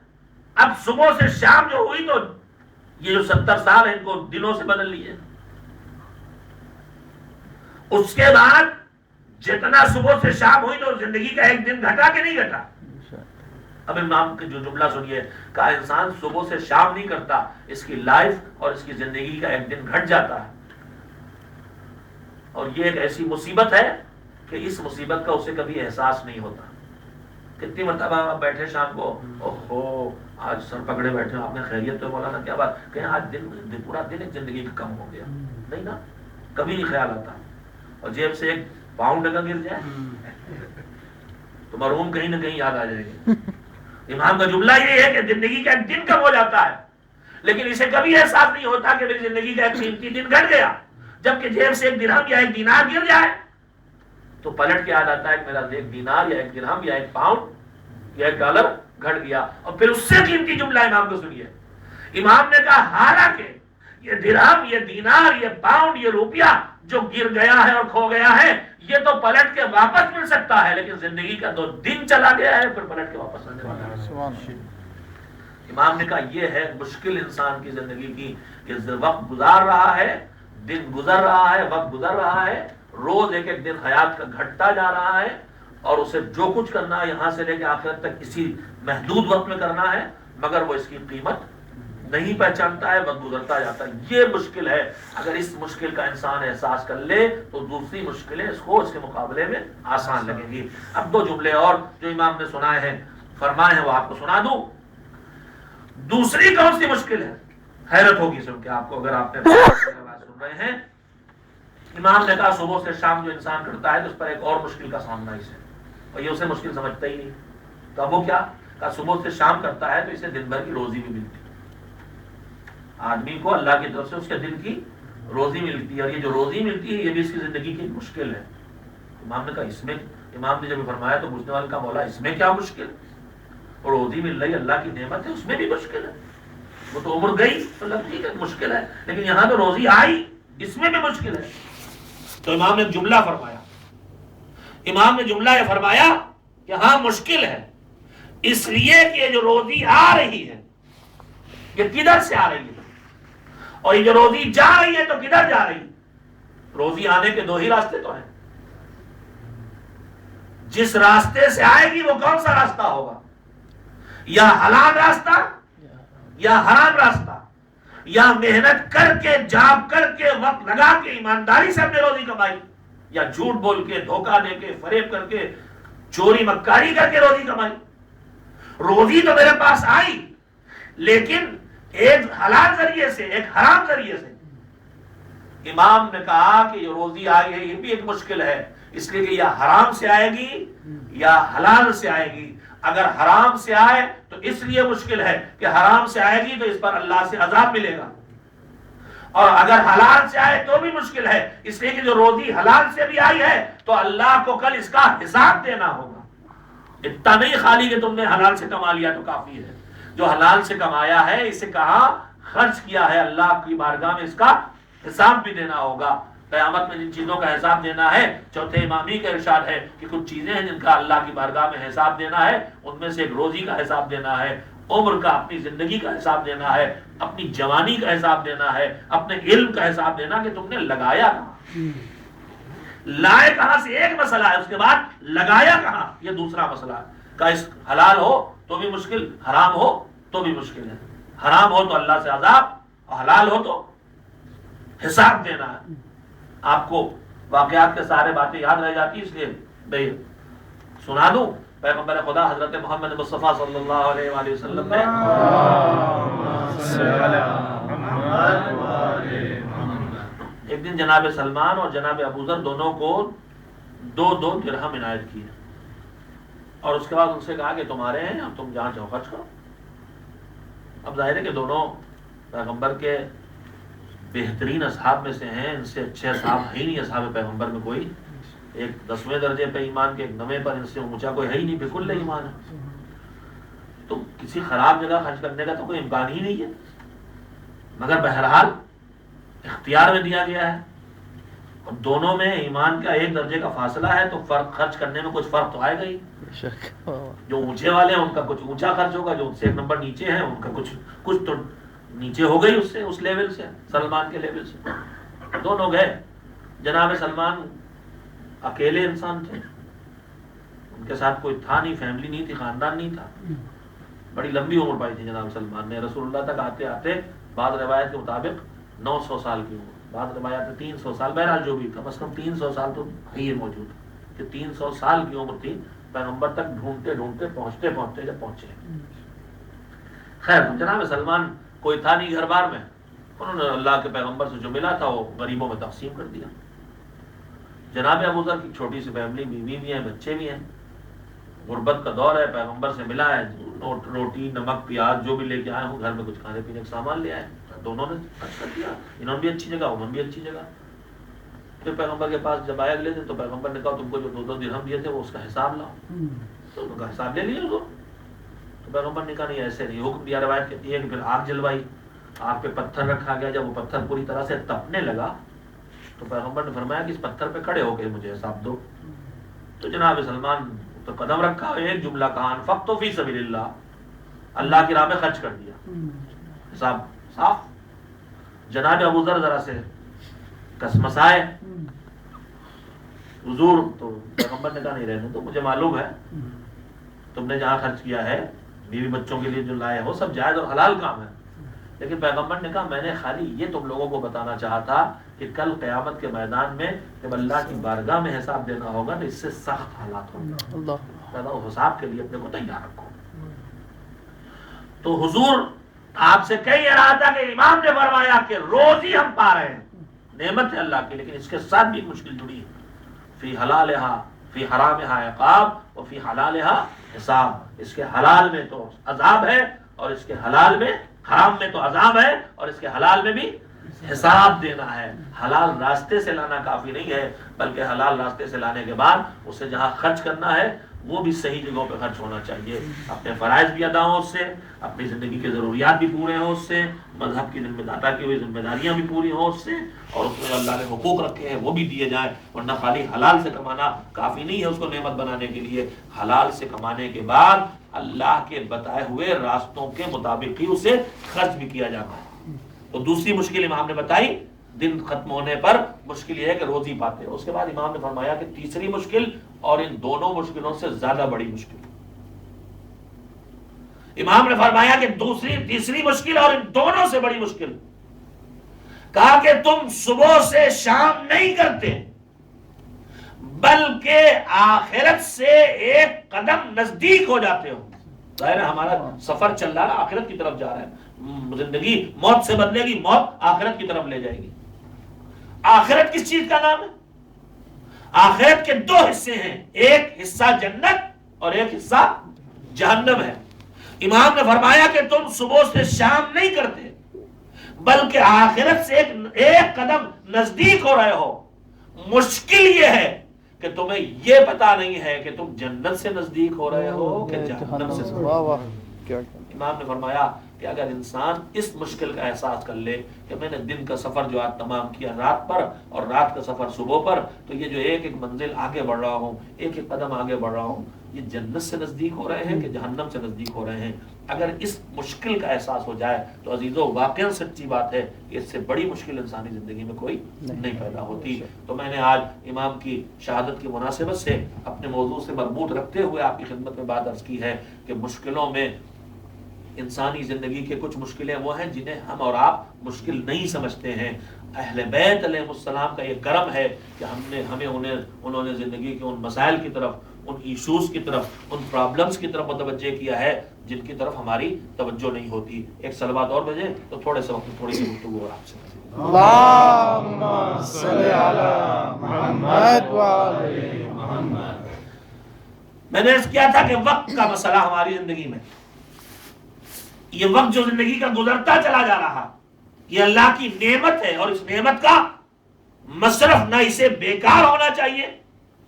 اب صبح سے شام جو ہوئی تو یہ جو 70 سال ہیں ان کو دنوں سے بدل لیے. اس کے بعد جتنا صبح سے شام ہوئی تو زندگی کا ایک دن گھٹا کہ نہیں گھٹا. اب امام کے جو جملہ سنیے, کہا انسان صبح سے شام نہیں کرتا, اس کی لائف اور اس کی زندگی کا ایک دن گھٹ جاتا ہے. اور یہ ایک ایسی مصیبت ہے کہ اس مصیبت کا اسے کبھی احساس نہیں ہوتا. کتنی مرتبہ آپ بیٹھے شام کو، اوہو آج سر پکڑے بیٹھے ہو، آپ نے خیریت تو مولانا کیا بات، کہیں آج پورا دن ایک زندگی کا کم ہو گیا، نہیں نا، کبھی نہیں خیال آتا. اور جیب سے ایک پاؤنڈ اگر گر جائے تو مرحوم کہیں نہ کہیں یاد آ جائے گی. امام کا جملہ یہ ہے کہ زندگی کا ایک دن کم ہو جاتا ہے، لیکن اسے کبھی احساس نہیں ہوتا کہ میری زندگی کا ایک قیمتی دن گھٹ گیا. جبکہ جیب سے ایک درہم یا ایک دینار گر جائے تو پلٹ کے یاد آتا ہے کہ میرا ایک دینار یا ایک درہم یا ایک پاؤنڈ یا ایک ڈالر گھٹ گیا. اور پھر اس سے قیمتی جملہ امام کو سنیے. امام نے کہا حالانکہ یہ درہم، یہ دینار، یہ پاؤنڈ، یہ روپیہ جو گر گیا ہے اور کھو گیا ہے، یہ تو پلٹ کے واپس مل سکتا ہے، لیکن زندگی کا تو دن چلا گیا ہے پھر پلٹ کے واپس آنے والا ہے. امام نے کہا یہ ہے مشکل انسان کی زندگی کی کہ وقت گزار رہا ہے، دن گزر رہا ہے، وقت گزر رہا ہے، روز ایک ایک دن حیات کا گھٹتا جا رہا ہے، اور اسے جو کچھ کرنا ہے یہاں سے لے کے آخرت تک اسی محدود وقت میں کرنا ہے، مگر وہ اس کی قیمت نہیں پہچانتا ہے، وقت گزرتا جاتا ہے. یہ مشکل ہے. اگر اس مشکل کا انسان احساس کر لے تو دوسری مشکلیں اس کو اس کے مقابلے میں آسان لگیں گی. اب 2 جملے اور جو امام نے سنائے ہیں، فرمائے ہیں، وہ آپ کو سنا دوں. دوسری کون سی مشکل ہے؟ حیرت ہوگی سن کے آپ کو اگر آپ نے سن رہے ہیں. امام نے کہا صبح سے شام جو انسان کرتا ہے تو اس پر ایک اور مشکل کا سامنا اسے، اور یہ اسے مشکل سمجھتا ہی نہیں. تو وہ کیا؟ کہا صبح سے شام کرتا ہے تو اسے دن بھر کی روزی بھی ملتی ہے. آدمی کو اللہ کی طرف سے اس کے دل کی روزی ملتی ہے، اور یہ جو روزی ملتی ہے یہ بھی اس کی زندگی کی مشکل ہے. امام نے کہا اس میں، امام نے جب فرمایا تو پوچھنے والے کا مولا اس میں کیا مشکل؟ اور روزی مل رہی اللہ کی نعمت ہے، اس میں بھی مشکل ہے. وہ تو عمر گئی تو ٹھیک ہے مشکل ہے، لیکن یہاں تو روزی آئی، اس میں بھی مشکل ہے. تو امام نے جملہ فرمایا، امام نے جملہ یہ فرمایا کہ ہاں مشکل ہے اس لیے کہ یہ جو روزی آ رہی ہے یہ کدھر سے آ رہی ہے، اور یہ جو روزی جا رہی ہے تو کدھر جا رہی ہے. روزی آنے کے 2 ہی راستے تو ہیں. جس راستے سے آئے گی وہ کون سا راستہ ہوگا؟ یا حلال راستہ یا حرام راستہ، یا محنت کر کے، جاب کر کے، وقت لگا کے، ایمانداری سے ہم نے روزی کمائی، یا جھوٹ بول کے، دھوکہ دے کے، فریب کر کے، چوری مکاری کر کے روزی کمائی. روزی تو میرے پاس آئی لیکن ایک حلال ذریعے سے، ایک حرام ذریعے سے. امام نے کہا کہ یہ روزی آئی ہے یہ بھی ایک مشکل ہے، اس لیے کہ یا حرام سے آئے گی یا حلال سے آئے گی. اگر حرام سے آئے تو اس لیے مشکل ہے کہ حرام سے آئے گی تو اس پر اللہ سے عذاب ملے گا، اور اگر حلال سے آئے تو بھی مشکل ہے، اس لیے کہ جو روزی حلال سے بھی آئی ہے تو اللہ کو کل اس کا حساب دینا ہوگا. اتنا نہیں خالی کہ تم نے حلال سے کما لیا تو کافی ہے، جو حلال سے کمایا ہے اسے کہاں خرچ کیا ہے، اللہ کی بارگاہ میں اس کا حساب بھی دینا ہوگا. قیامت میں جن چیزوں کا حساب دینا ہے، چوتھے امامی کا ارشاد ہے کہ کچھ چیزیں ہیں جن کا اللہ کی بارگاہ میں حساب دینا ہے، ان میں سے ایک روزی کا حساب دینا ہے، عمر کا، اپنی زندگی کا حساب دینا ہے، اپنی جوانی کا حساب دینا ہے، اپنے علم کا حساب دینا کہ تم نے لگایا کہاں، لائے کہاں سے ایک مسئلہ ہے، اس کے بعد لگایا کہاں یہ دوسرا مسئلہ ہے. کہ اس حلال ہو تو بھی مشکل، حرام ہو تو بھی مشکل ہے. حرام ہو تو اللہ سے عذاب، اور حلال ہو تو حساب دینا ہے. آپ کو واقعات کے سارے باتیں یاد رہ جاتی، اس لیے بھائی سنا دوں. پیغمبر خدا حضرت محمد مصطفیٰ صلی اللہ علیہ وآلہ وسلم نے ایک دن جناب سلمان اور جناب ابو ذر دونوں کو 2 درہم عنایت کیے، اور اس کے بعد ان سے کہا کہ تمہارے ہیں اور تم جہاں چاہو خرچ کرو. اب ظاہر ہے کہ دونوں پیغمبر کے بہترین اصحاب میں سے ہیں، ان سے اچھے اصحاب ہے ہی نہیں اصحاب پیغمبر میں کوئی. ایک 10ویں درجے پہ ایمان کے، ایک 9ویں پر، ان سے اونچا کوئی ہے ہی نہیں، بالکل نہیں ایمان ہے. تو کسی خراب جگہ خرچ کرنے کا تو کوئی امکان ہی نہیں ہے، مگر بہرحال اختیار میں دیا گیا ہے، اور دونوں میں ایمان کا 1 درجے کا فاصلہ ہے، تو فرق خرچ کرنے میں کچھ فرق تو آئے گا ہی. جو اونچے والے ہیں ان کا کچھ اونچا خرچ ہوگا، جو ان سے 1 نمبر نیچے ہیں ان کا کچھ تو نیچے ہو گئی اس سے، اس لیول سے، سلمان کے لیول سے. دونوں گئے. جناب سلمان اکیلے انسان تھے، ان کے ساتھ کوئی تھا نہیں، فیملی نہیں تھی، خاندان نہیں تھا. بڑی لمبی عمر پائی تھی جناب سلمان نے. رسول اللہ تک آتے آتے بعض روایت کے مطابق 900 سال کی عمر، بعض روایت میں 300 سال، بہرحال جو بھی کم از کم 300 سال تو ہے موجود کہ 300 سال کی عمر تھی پیغمبر تک ڈھونڈتے ڈھونڈتے پہنچتے پہنچتے جب پہنچے. خیر جناب سلمان کوئی تھا نہیں گھر بار میں، انہوں نے اللہ کے پیغمبر سے جو ملا تھا وہ غریبوں میں تقسیم کر دیا. جناب ابو ذر کی چھوٹی سی فیملی، بیوی بھی ہیں، بچے بھی ہیں، غربت کا دور ہے، پیغمبر سے ملا ہے، روٹی نمک پیاز جو بھی لے کے آئے ہوں گھر میں کچھ کھانے پینے کا سامان لے آئے. دونوں نے خرچ کر دیا، انہوں نے بھی اچھی جگہ، انہوں نے بھی اچھی جگہ. پھر پیغمبر کے پاس جب آئے اگلے دن تو پیغمبر نے کہا تم کو جو 2 درہم دیے تھے وہ اس کا حساب لاؤ. تو ان کا حساب لے لیا. تو پیغمبر نے کہا نہیں ایسے نہیں. حکم دیا، روایت کہتی ہے کہ پھر آگ جلوائی، آگ پہ پتھر رکھا گیا. جب وہ پتھر پوری طرح سے تپنے لگا تو پیغمبر نے فرمایا کہ اس پتھر پہ کھڑے ہو کے مجھے حساب دو. تو جناب سلمان تو قدم رکھا، ایک جملہ کہا انفقت فی سبیل اللہ، اللہ کی راہ میں خرچ کر دیا. حساب صاف. جناب ابو ذر ذرا سے کسمسائے، حضور. تو پیغمبر نے کہا نہیں رہنے تو مجھے معلوم ہے تم نے جہاں خرچ کیا ہے بیوی بچوں کے لیے جو لائے وہ سب جائز اور حلال کام ہے، لیکن پیغمبر نے کہا میں نے خالی یہ تم لوگوں کو بتانا چاہا تھا کہ کل قیامت کے میدان میں جب اللہ کی بارگاہ میں حساب دینا ہوگا تو اس سے سخت حالات ہوں گے، حساب کے لیے اپنے کو تیار رکھو. تو حضور آپ سے کہی رہا تھا کہ امام نے فرمایا کہ روزی ہم پا رہے ہیں، نعمت ہے اللہ کی، لیکن اس کے ساتھ بھی مشکل جڑی ہے. فی حلالہا فی حرامہا عقاب و فی حلالہا حساب. اس کے حلال میں تو عذاب ہے اور اس کے حلال میں، حرام میں تو عذاب ہے اور اس کے حلال میں بھی حساب دینا ہے. حلال راستے سے لانا کافی نہیں ہے، بلکہ حلال راستے سے لانے کے بعد اسے جہاں خرچ کرنا ہے وہ بھی صحیح جگہوں پہ خرچ ہونا چاہیے. اپنے فرائض بھی ادا ہوں اس سے، اپنی زندگی کے ضروریات بھی پورے ہوں اس سے، مذہب کی ذمہ داتا کی ہوئی ذمہ داریاں بھی پوری ہوں اس سے، اور اس میں اللہ نے حقوق رکھے ہیں وہ بھی دیے جائیں. ورنہ خالی حلال سے کمانا کافی نہیں ہے اس کو نعمت بنانے کے لیے. حلال سے کمانے کے بعد اللہ کے بتائے ہوئے راستوں کے مطابق ہی اسے خرچ بھی کیا جانا ہے. تو دوسری مشکل امام نے بتائی، دن ختم ہونے پر مشکل یہ ہے کہ روزی پاتے. اس کے بعد امام نے فرمایا کہ تیسری مشکل اور ان دونوں مشکلوں سے زیادہ بڑی مشکل، امام نے فرمایا کہ تیسری مشکل اور ان دونوں سے بڑی مشکل، کہا کہ تم صبح سے شام نہیں کرتے بلکہ آخرت سے ایک قدم نزدیک ہو جاتے ہو. ظاہر ہے ہمارا سفر چل رہا ہے، آخرت کی طرف جا رہا ہے. زندگی موت سے بدلے گی، موت آخرت کی طرف لے جائے گی. آخرت کس چیز کا نام ہے؟ آخرت کے 2 حصے ہیں، ایک حصہ جنت اور ایک حصہ جہنم ہے. امام نے فرمایا کہ تم صبح سے شام نہیں کرتے بلکہ آخرت سے ایک قدم نزدیک ہو رہے ہو. مشکل یہ ہے کہ تمہیں یہ پتا نہیں ہے کہ تم جنت سے نزدیک ہو رہے ہو کہ جہنم سے. امام نے فرمایا کہ اگر انسان اس مشکل کا احساس کر لے کہ میں نے دن کا سفر جو آج تمام کیا رات پر اور رات کا سفر صبح پر، تو یہ جو ایک ایک منزل آگے بڑھ رہا ہوں، ایک ایک قدم آگے بڑھ رہا ہوں، یہ جنت سے نزدیک ہو رہے ہیں کہ جہنم سے نزدیک ہو رہے ہیں. اگر اس مشکل کا احساس ہو جائے تو عزیزو واقعا سچی بات ہے کہ اس سے بڑی مشکل انسانی زندگی میں کوئی نہیں پیدا ہوتی. تو میں نے آج امام کی شہادت کی مناسبت سے اپنے موضوع سے مربوط رکھتے ہوئے آپ کی خدمت میں بات عرض کی ہے کہ مشکلوں میں انسانی زندگی کے کچھ مشکلیں وہ ہیں جنہیں ہم اور آپ مشکل نہیں سمجھتے ہیں. اہل بیت علیہ السلام کا یہ کرم ہے کہ انہوں نے زندگی کے ان مسائل کی طرف، ان ایشوز کی طرف، ان پرابلمز کی طرف متوجہ کیا ہے جن کی طرف ہماری توجہ نہیں ہوتی. ایک صلوات اور بھیجیں تو تھوڑے سے وقت تھوڑی سی گفتگو اور آپ سے. اللہم صلی علی محمد وعلی محمد. میں نے عرض کیا تھا کہ وقت کا مسئلہ ہماری زندگی میں، یہ وقت جو زندگی کا گزرتا چلا جا رہا، یہ اللہ کی نعمت ہے، اور اس نعمت کا مصرف نہ اسے بیکار ہونا چاہیے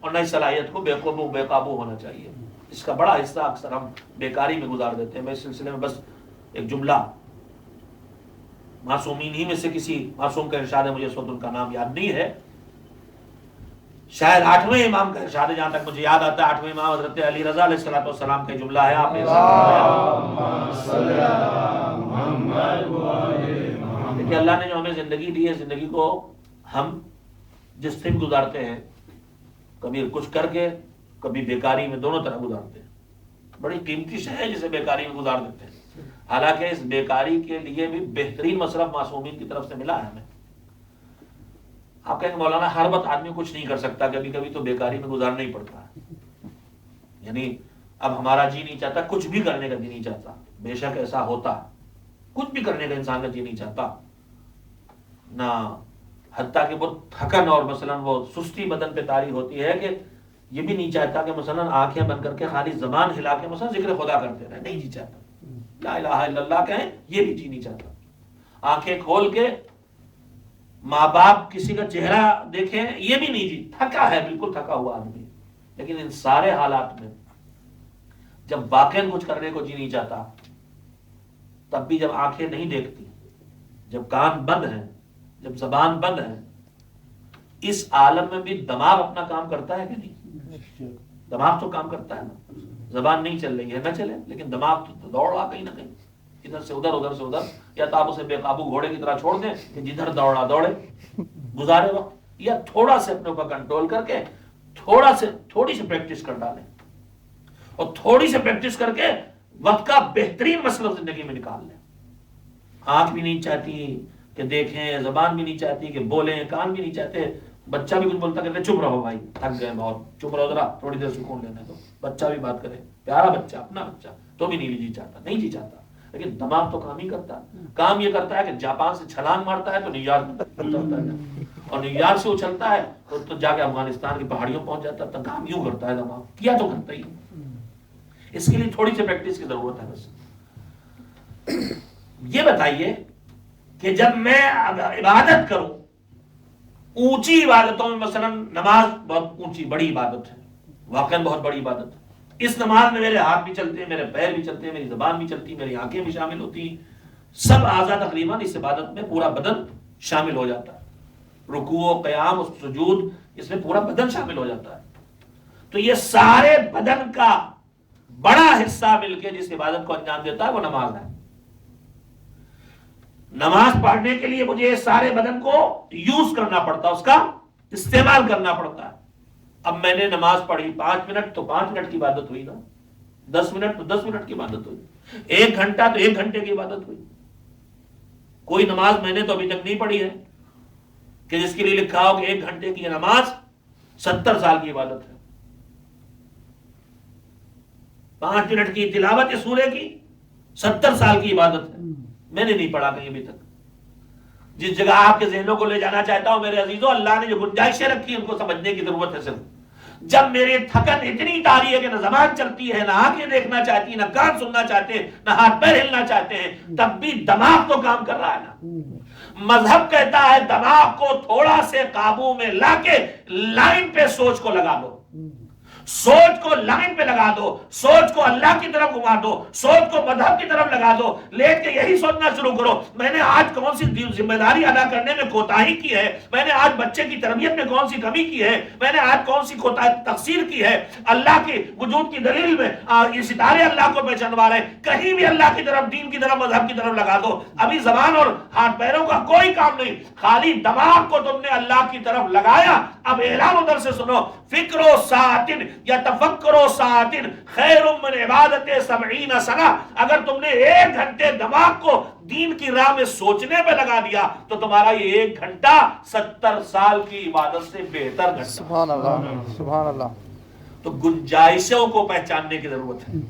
اور نہ اس صلاحیت کو بے قابو ہونا چاہیے. اس کا بڑا حصہ اکثر ہم بیکاری میں گزار دیتے ہیں. میں اس سلسلے میں بس ایک جملہ، معصومین ہی میں سے کسی معصوم کا ارشاد ہے، مجھے اس وقت ان کا نام یاد نہیں ہے، شاید 8ویں امام کا ارشاد ہے جہاں تک مجھے یاد آتا ہے. 8ویں امام حضرت علی رضا علیہ السلام کا جملہ ہے. آپ نے کہ اللہ نے جو ہمیں زندگی دی ہے، زندگی کو ہم جس دن گزارتے ہیں، کبھی کچھ کر کے کبھی بیکاری میں، دونوں طرح گزارتے ہیں. بڑی قیمتی شے ہے جسے بیکاری میں گزار دیتے ہیں. حالانکہ اس بیکاری کے لیے بھی بہترین مصرف معصومین کی طرف سے ملا ہے ہمیں. آپ کہیں مولانا ہر وقت آدمی کچھ نہیں کر سکتا، کبھی کبھی تو بیکاری میں گزارنا ہی پڑتا ہے. یعنی اب ہمارا جی نہیں چاہتا، کچھ بھی کرنے کا جی نہیں چاہتا، بے شک ایسا ہوتا، کچھ بھی کرنے کا انسان کا جی نہیں چاہتا نہ، حتیٰ کہ وہ تھکن اور مثلا وہ سستی بدن پہ طاری ہوتی ہے کہ یہ بھی نہیں چاہتا کہ مثلا آنکھیں بند کر کے خالی زبان ہلا کے مثلا ذکر خدا کرتے رہے، نہیں جی چاہتا، لا الہ الا اللہ کہیں یہ بھی جی نہیں چاہتا، آنکھیں کھول کے ماں باپ کسی کا چہرہ دیکھیں یہ بھی نہیں جی، تھکا ہے، بالکل تھکا ہوا آدمی، لیکن ان سارے حالات میں جب واقعاً کچھ کرنے کو جی نہیں چاہتا، تب بھی جب آنکھیں نہیں دیکھتی، جب کان بند ہیں، جب زبان بند ہے، اس عالم میں بھی دماغ اپنا کام کرتا ہے کہ نہیں؟ دماغ تو کام کرتا ہے نا، زبان نہیں چل رہی ہے نہ چلے، لیکن دماغ تو دوڑ رہا کہیں نہ کہیں، ادھر سے ادھر ادھر سے ادھر، یا تو آپ اسے بے قابو گھوڑے کی طرح چھوڑ دیں کہ جدھر دوڑنا دوڑے گزارے وقت، یا تھوڑا سے اپنے اوپر کنٹرول کر کے تھوڑی سی پریکٹس کر ڈالیں، اور تھوڑی سی پریکٹس کر کے وقت کا بہترین مسئلہ زندگی میں نکال لیں۔ آنکھ بھی نہیں چاہتی کہ دیکھیں، زبان بھی نہیں چاہتی کہ بولیں، کان بھی نہیں چاہتے، بچہ بھی کچھ بولتا کہتے چپ رہو بھائی، تھک گئے بہت، چپ رہو ذرا، تھوڑی دیر سکون لینے دو، بچہ بھی بات کرے، پیارا بچہ، اپنا بچہ، تو بھی نہیں جی چاہتا، نہیں جی چاہتا، لیکن دماغ تو کام ہی کرتا ہے، کام یہ کرتا ہے کہ جاپان سے چھلانگ مارتا ہے تو نیو یارک اترتا ہے، اور نیو یارک سے اچھلتا ہے تو جا کے افغانستان کی پہاڑیوں پہنچ جاتا ہے، تو کام یوں کرتا ہے دماغ، کیا تو کرتا ہی، اس کے لیے تھوڑی سی پریکٹس کی ضرورت ہے بس۔ یہ بتائیے کہ جب میں عبادت کروں، اونچی عبادتوں میں مثلا نماز بہت اونچی بڑی عبادت ہے، واقعا بہت بڑی عبادت ہے، اس نماز میں میرے ہاتھ بھی چلتے ہیں، میرے پیر بھی چلتے ہیں، میری زبان بھی چلتی ہے، میری آنکھیں بھی شامل ہوتی ہیں، سب اعضاء تقریباً اس عبادت میں پورا بدن شامل ہو جاتا ہے، رکوع و قیام و سجود، اس میں پورا بدن شامل ہو جاتا ہے، تو یہ سارے بدن کا بڑا حصہ مل کے جس عبادت کو انجام دیتا ہے وہ نماز ہے۔ نماز پڑھنے کے لیے مجھے سارے بدن کو یوز کرنا پڑتا ہے، اس کا استعمال کرنا پڑتا ہے۔ اب میں نے نماز پڑھی 5 منٹ تو 5 منٹ کی عبادت ہوئی نا، 10 منٹ تو 10 منٹ کی عبادت ہوئی، 1 گھنٹہ تو 1 گھنٹے کی عبادت ہوئی۔ کوئی نماز میں نے تو ابھی تک نہیں پڑھی ہے کہ جس کے لیے لکھا ہو کہ 1 گھنٹے کی نماز 70 سال کی عبادت ہے۔ 5 منٹ کی تلاوت سورے کی 70 سال کی عبادت ہے، میں نے نہیں پڑھا کہیں ابھی تک۔ جس جگہ آپ کے ذہنوں کو لے جانا چاہتا ہوں میرے عزیزوں، اللہ نے جو گنجائشیں رکھی ان کو سمجھنے کی ضرورت ہے۔ صرف جب میری تھکن اتنی طاری ہے کہ نہ زبان چلتی ہے، نہ آنکھیں دیکھنا چاہتی، نہ کان سننا چاہتے، نہ ہاتھ پیر ہلنا چاہتے ہیں، تب بھی دماغ تو کام کر رہا ہے نا۔ مذہب کہتا ہے دماغ کو تھوڑا سے قابو میں لا کے لائن پہ سوچ کو لگا دو، سوچ کو لائن پہ لگا دو، سوچ کو اللہ کی طرف گھما دو، سوچ کو مذہب کی طرف لگا دو، لیٹ کے یہی سوچنا شروع کرو میں نے آج کون سی ذمہ داری ادا کرنے میں کوتاہی کی ہے، میں نے آج بچے کی تربیت میں کون سی کمی کی ہے، میں نے آج کون سی تقصیر کی ہے۔ اللہ کے وجود کی دلیل میں یہ ستارے اللہ کو پہچانوا رہے ہیں، کہیں بھی اللہ کی طرف، دین کی طرف، مذہب کی طرف لگا دو، ابھی زبان اور ہاتھ پیروں کا کوئی کام نہیں، خالی دماغ کو تم نے اللہ کی طرف لگایا۔ اب اعلان ادھر سے سنو، فکر و ساعتن یا تفکر و ساعتن خیر من عبادت 70 سنہ۔ اگر تم نے 1 گھنٹے دماغ کو دین کی راہ میں سوچنے پہ لگا دیا تو تمہارا یہ 1 گھنٹہ 70 سال کی عبادت سے بہتر گھنٹہ۔ سبحان اللہ، سبحان اللہ۔ تو گنجائشوں کو پہچاننے کی ضرورت ہے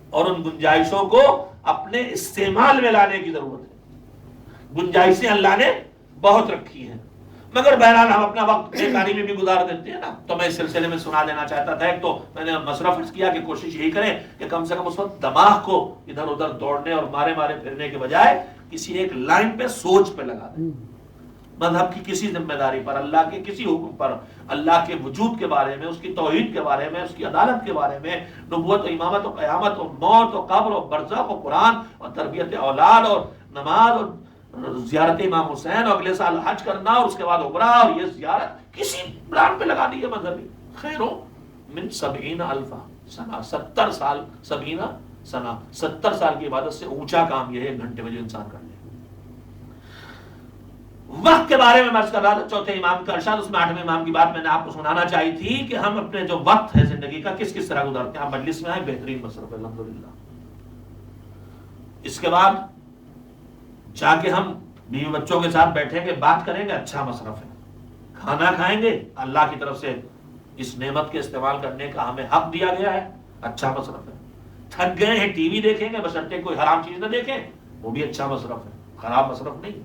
اور ان گنجائشوں کو اپنے استعمال میں لانے کی ضرورت ہے۔ گنجائشیں اللہ نے بہت رکھی ہیں، مگر بہرحال ہم اپنا وقت بیکاری میں بھی گزار دیتے ہیں نا۔ تو میں اس سلسلے میں سنا دینا چاہتا تھا، ایک تو میں نے مصرف کیا کہ کوشش یہی کریں کہ کم سے کم اس وقت دماغ کو ادھر ادھر دوڑنے اور مارے پھرنے کے بجائے کسی ایک لائن پہ، سوچ پہ لگا دیں، مذہب کی کسی ذمہ داری پر، اللہ کے کسی حکم پر، اللہ کے وجود کے بارے میں، اس کی توحید کے بارے میں، اس کی عدالت کے بارے میں، نبوت و امامت و قیامت و موت و قبر و برزخ و قرآن اور تربیت اولاد اور نماز اور زیارت امام حسین اور اگلے سال حج کرنا اور اس کے بعد عمرہ اور یہ زیارت کسی پلان پہ لگا دیے مذہبی۔ خیروں من 70 الف سنہ، 70 سال، 70 سنہ، 70 سال کی عبادت سے اونچا کام یہ ہے 1 گھنٹے میں جو انسان کر لے۔ وقت کے بارے میں میں کر رہا تھا، چوتھے امام کا ارشاد، اس میں 8ویں امام کی بات میں نے آپ کو سنانا چاہی تھی کہ ہم اپنے جو وقت ہے زندگی کا کس کس طرح گزارتے ہیں۔ آپ مجلس میں آئے، بہترین مصرف ہے الحمدللہ۔ اس کے بعد جا کے ہم بیوی بچوں کے ساتھ بیٹھیں گے، بات کریں گے، اچھا مصرف ہے۔ کھانا کھائیں گے، اللہ کی طرف سے اس نعمت کے استعمال کرنے کا ہمیں حق دیا گیا ہے، اچھا مصرف ہے. تھک گئے ہیں ٹی وی دیکھیں گے بشرطے کوئی حرام چیز نہ دیکھیں, وہ بھی اچھا مصرف ہے, خراب مصرف نہیں.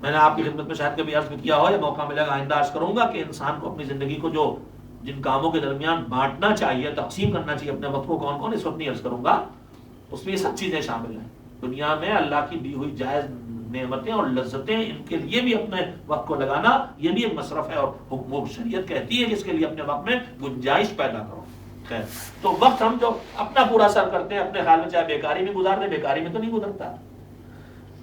میں نے آپ کی خدمت میں شاید کبھی عرض کیا ہو, یا موقع ملے گا آئندہ عرض کروں گا کہ انسان کو اپنی زندگی کو جو جن کاموں کے درمیان بانٹنا چاہیے, تقسیم کرنا چاہیے اپنے وقت کو, کون کون, اس وقت نہیں عرض کروں گا. اس میں یہ سب چیزیں شامل ہیں. دنیا میں اللہ کی دی ہوئی جائز نعمتیں اور لذتیں, ان کے لیے بھی اپنے وقت کو لگانا یہ بھی ایک مصرف ہے, اور حکم شریعت کہتی ہے کہ اس کے لیے اپنے وقت میں گنجائش پیدا کرو. خیر, تو وقت ہم جو اپنا پورا سر کرتے ہیں اپنے خیال میں, چاہے بیکاری میں گزار دیں, بیکاری میں تو نہیں گزرتا.